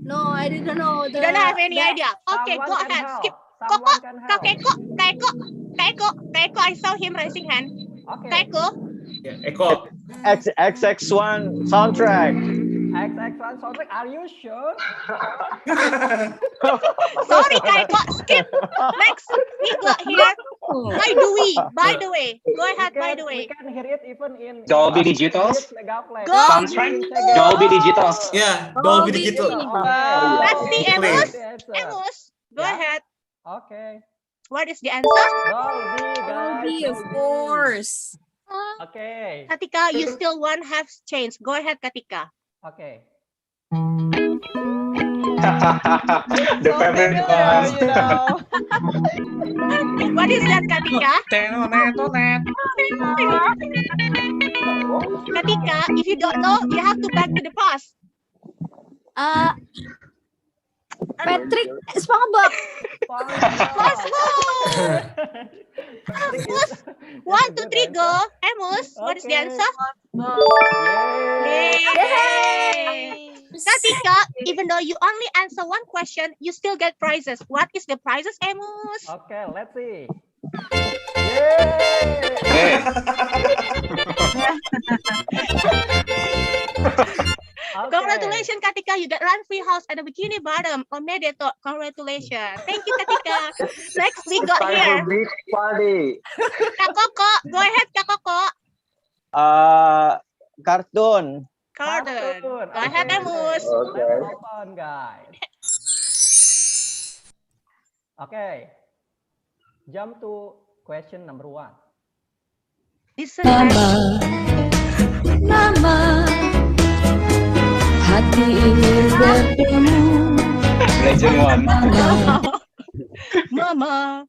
No, I didn't know. You don't have any idea. Okay, someone go can ahead. help. Skip. Someone can help. Kaeko, I saw him raising hand. Okay. Kaeko, Yeah, Eko. XX1 soundtrack. XX1 soundtrack. Are you sure? sorry Kaeko, skip. Next, we got here. By the way, go ahead. By the way, We can hear it even in Dolby Digitals. Go. Soundtrack. Dolby Digitals. Yeah, Dolby Digital. Let's see, Clear. Amos, go ahead. Okay. What is the answer? Dolby, guys. Dolby, of course. Okay. Katika, you still one half change. Go ahead, Katika. Okay. The favorite one. You know. What is that, Katika? Katika, if you don't know, you have to back to the past. Patrick, SpongeBob. Amos, 1, 2, 3, go. Amos, what is the answer? Yay! Katika, even though you only answer one question, you still get prizes. What is the prizes, Amos? Okay, let's see. Congratulations, Katika. You get run free house at the Bikini Bottom on Medeto. Congratulations. Thank you, Katika. Next, we got Time here. for beach party. Kak Koko. Go ahead, Kak Koko. Cartoon. Cartoon. Go ahead, Amos. Okay. Let's open, guys. Okay. Jump to question number 1. Listen. Mama, hati ingin bertemu. Legend one.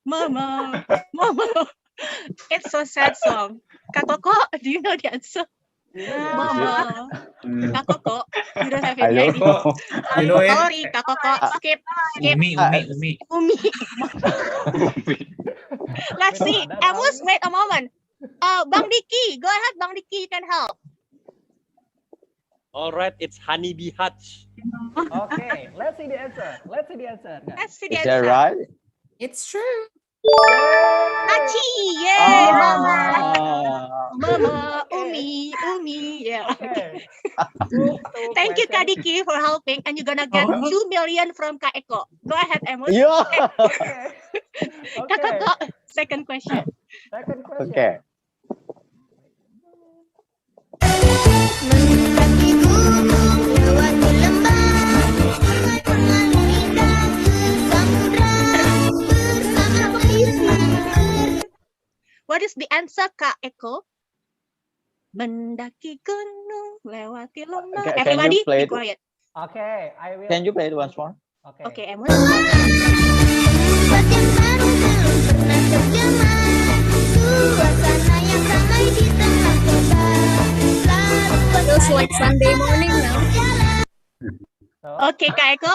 Mama. It's so sad song. Kak Koko, do you know the answer? Mama. Kak Koko, you don't have any idea. You know it? Sorry, Kak Koko. Skip. Umi. Umi. Let's see. Amos, wait a moment. Bang Diki, go ahead, Bang Diki, you can help. All right, it's honeybee hatch. Okay, let's see the answer. Let's see the answer. Guys. Let's see the Is that answer. right? It's true. Hachi, yay, Mama. Ah. Mama, Umi, yeah. Okay. Thank you, Kadiki, for helping, and you're gonna get 2 million from Kak Eko. Go ahead, Amos. Yeah. Kak Eko, second question. Second question. Okay. What is the answer, Kak Eko? Mendaki gunung, lewati lembah. Can Everybody, you play be quiet. Okay, I will. Can you play it once more? Okay. Okay, Amos. Feels like Sunday morning now. Okay, Kak Eko.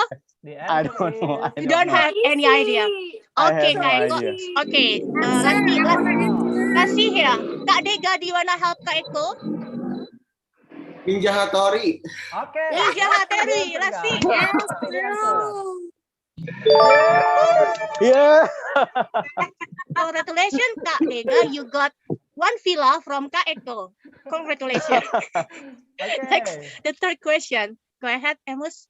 I don't know. I You don't know. have any idea. I Okay, have no Kak Eko. idea. Okay, let's see here. Kak Dega, do you wanna help Kak Eko? Ninja Hattori. Okay. Ninja Hattori, let's see. Yes, See the answer. true. Yeah. Congratulations, Kak Dega. You got 1 villa from Kak Eko. Congratulations. Next, Okay. the third question. Go ahead, Amos.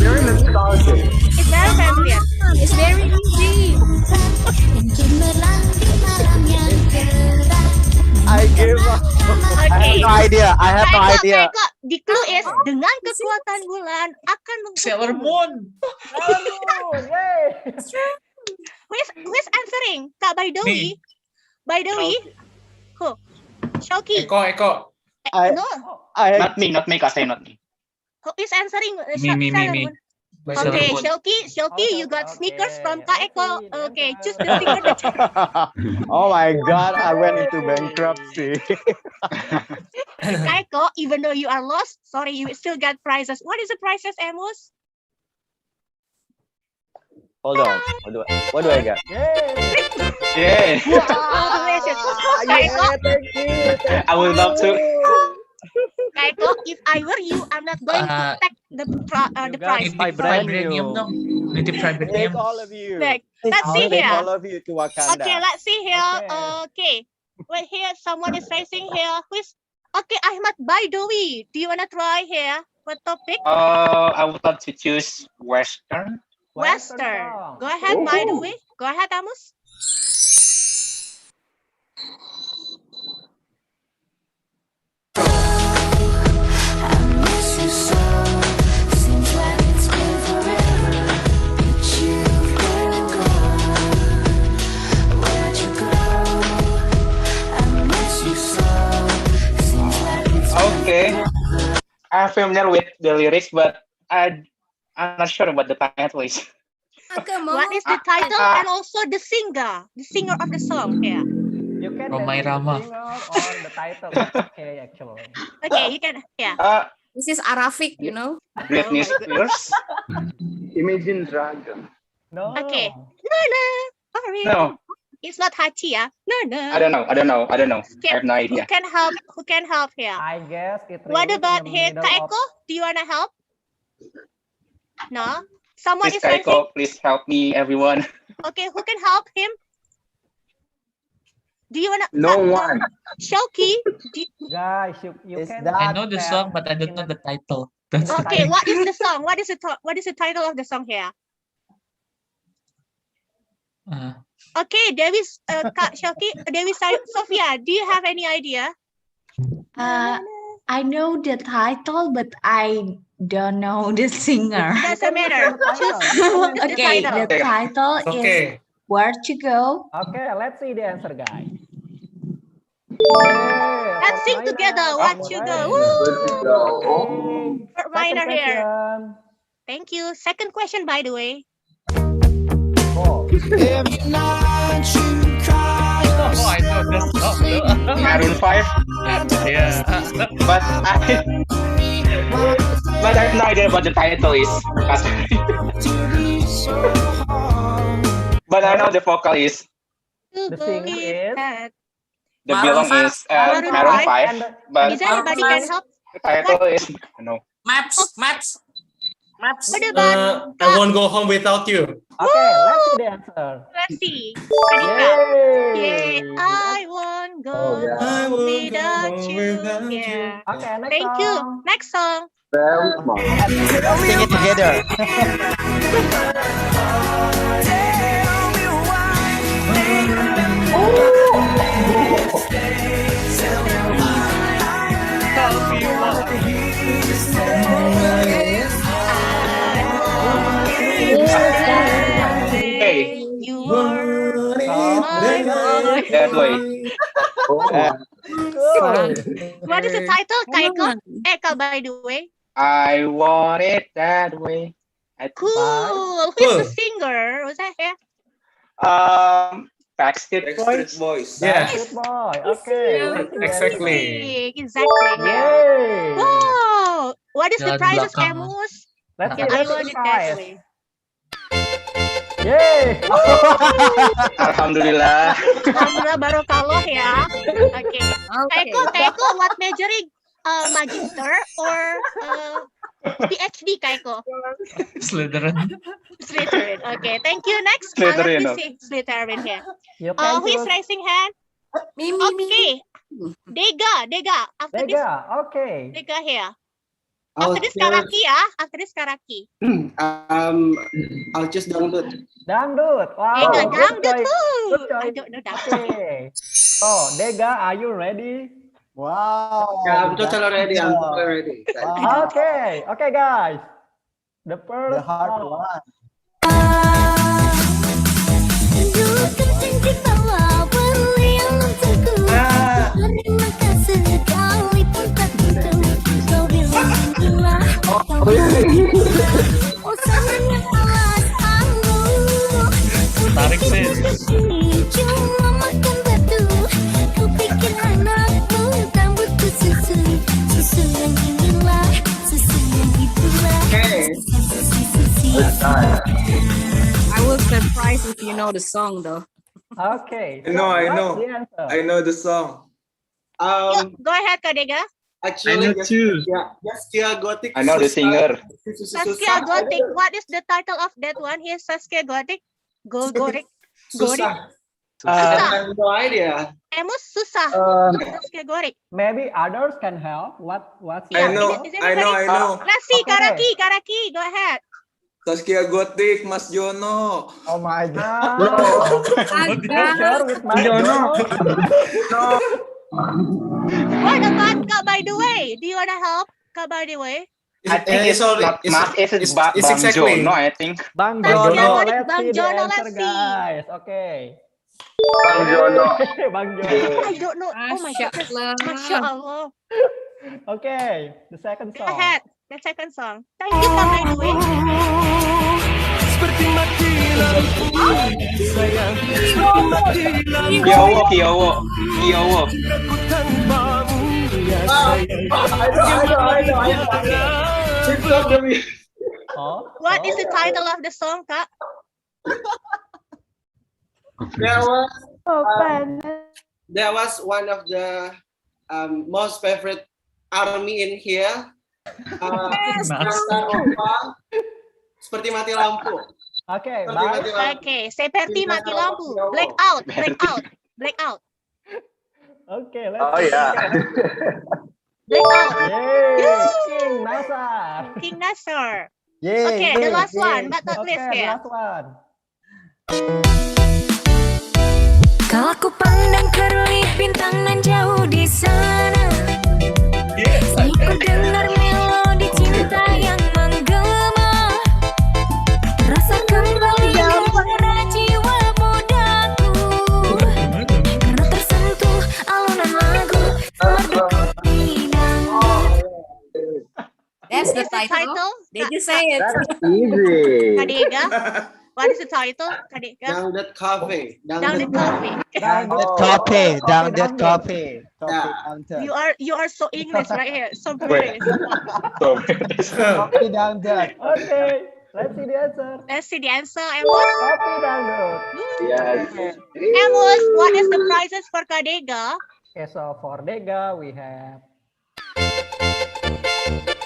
Very nostalgic. It's very familiar. It's very easy. I give up. I have Okay. no idea. I have no idea. Kak Eko, the clue is dengan kekuatan bulan akan Sailor menghukummu. Moon. Yay. Who is answering? Kak Baidowi? Baidowi? Who? Syauqi? I No. I Not me, Kasai, not me. Who is answering? Me. Sailor Moon? Sailor Okay, Moon. Syauqi, you got sneakers from Kak Eko. Okay, choose the sticker that Oh my God! I went into bankruptcy. Kak Eko, even though you are lost, sorry, you still get prizes. What is the prizes, Amos? Hold on. What do I get? Yeah. Congratulations. Kak Eko, Thank you. I would love to. Kak Eko, if I were you, I'm not going to take the prize. Vibranium dong. Nitip Take vibranium. all of you. Like, let's I'll see take here. all of you to Wakanda. Okay, let's see here. Okay, wait here. Someone is raising here. Who's okay? Ahmad Baidowi. Do you wanna try here? What topic? I would love to choose Western. Western. Go ahead, Baidowi. Go ahead, Amos. Okay. I'm familiar with the lyrics, but I'm not sure about the title is. What is the title and also the singer of the song here? You can Romai mention the Rama. singer or the title. It's okay, actually. Okay, you can. Yeah. This is Arabic, you know. Britney Spears. Imagine Dragon. No. Okay. No. Sorry. No. It's not Hachi, yeah. No. I don't know. I have no idea. Who can help here? I guess it. What really about in the here, middle Kak of- Eko? Do you wanna help? No. Someone Please, is raising. Kaiko, please help me, everyone. Okay, who can help him? Do you wanna? No one. Syauqi. Guys, you can. I know the song, but I don't know the title. That's Okay, what is the song? What is the title of the song here? Okay, Dewi, Kak Syauqi, Dewi Sophia, do you have any idea? I know the title, but I don't know the singer. Doesn't matter. Okay, the title Okay. is Where to Go. Okay, let's see the answer, guys. Let's sing together. What you go? Woo! Fort Minor here. Thank you. Second question, by the way. Every night you Oh, I know that song. Maroon 5. Yeah. But I have no idea what the title is. But I know the vocal is The singer is the belong is Maroon 5. But Is anybody can help? the title is no. Maps. What about? I won't go home without you. Okay, let's see the answer. Let's see. Yay! Yay! I won't go home without you. Yeah. Okay, next Thank you. Next song. Very smart. Let's sing it together. Hey, You were my boy. that way. What is the title, Kaiko? Eka, by the way. I want it that way. Cool. Who's the singer? Was that here? Backstreet Boys. Yeah. Good boy. Okay. Exactly. Exactly. Yay! Wow. What is the prizes, Zulwaqar. Amos? Let's see I the want it that prize. way. Yay! Alhamdulillah. Alhamdulillah barokallah ya. Okay. Kaiko, what majoring? Magister or PhD, Kaiko? Slytherin. Slytherin. Okay, thank you. Next, Slytherin, let me see Slytherin here. Yep, Who is raising hand? Okay. Dega. After this, Dega, okay. Dega here. After this Karaki ya. After this Karaki. I'll choose dangdut. Dangdut. Wow. Dega, Good dangdut. choice. Good I choice. don't know dangdut. Okay. So, Dega, are you ready? Wow. Yeah, I'm totally ready. Wow. Okay. Okay, guys. The first The hard song. one. Tarik sih. I will surprise if you know the song though. Okay. I know. What's the answer? I know the song. Go ahead, Kak Dega. Actually, I know too. Saskia Gothic. I know the singer. Saskia Gothic. What is the title of that one? Here's Saskia Gothic. Gothic. Susah. Susah. I have no idea. Emus susah. Saskia Gothic. Maybe others can help. What's I know. Is I anybody- know. Let's see, Okay. Karaki. Go ahead. Saskia Gothic, Mas Jono. Oh my god. Sure with my Jono. What about Kak, by the way? Do you want to help, Kak, by the way? I think it's not Mas. It's Bang exactly. Jono, I think. Bang Saskia Jono. Gothic, Let's Bang see the Jono, answer, let's see. guys. Okay. Bang Jono. Bang Jono. I don't know. Oh my goodness. Masya Allah. Okay. The second Go song. ahead. The second song. Thank you, Kak, by the way. Kiyowo. Oh. What is the title of the song, Kak? There was one of the most favorite army in here. Seperti mati lampu. Okay. Seperti Bye. mati lampu. Okay, seperti mati lampu. Blackout. Okay. Let's Oh see. yeah. Blackout. Yay. King Nasar. King Nasser. Yay. Okay, the last one, but not Okay, least the here. last one. Kalau ku pandang kerlip bintang nan jauh di sana, ku dengar melodi cinta yang menggema, rasa kembali pada jiwa mudaku, karena tersentuh alunan lagu merdu bidang. That's the Is the title. title? Did you say it? That's easy. Kak Dega. What is the title, Kadeka? Down that coffee. Down that coffee. Coffee, down that coffee. You are so English right here. So British. Coffee down that. Okay, let's see the answer. Let's see the answer, Amos. Coffee dangdut. Yes. Amos, what is the prizes for Kadega? Okay, so for Dega we have.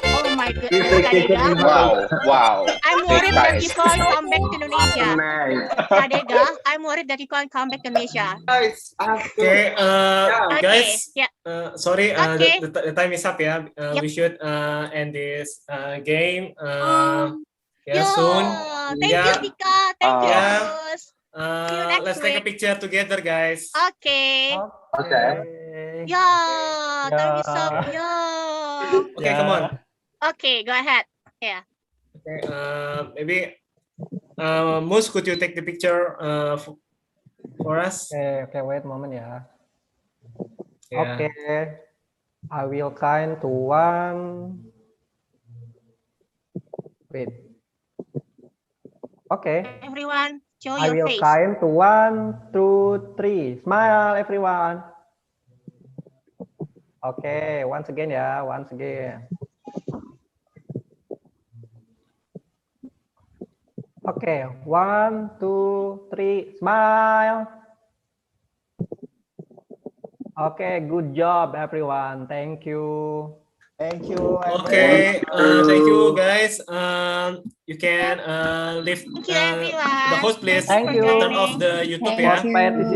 Oh my goodness, Kadega. Wow. I'm worried that you can't come back to Indonesia. Kadega, I'm worried that you can't come back to Indonesia. Guys, Okay, guys. Yeah. Sorry, Okay. the time is up. Yeah, we should end this game. Soon. Thank you, Dika. Thank you, Amos. Let's take a picture together, guys. Okay. Okay. Yeah. Thank you so much. Yeah. Okay, come on. Okay, go ahead. Yeah. Okay, maybe Mus, could you take the picture for us? Okay, wait a moment, yeah. Yeah. Okay, I will count to one. Wait. Okay. Everyone, show I your will face. count to 1, 2, 3. Smile, everyone. Okay, once again, yeah, once again. Okay, 1, 2, 3. Smile. Okay, good job, everyone. Thank you. Thank you. Okay, thank you, guys. You can leave Thank you, everyone. the host, please. Thank you. Turn off the YouTube, yeah. For participation.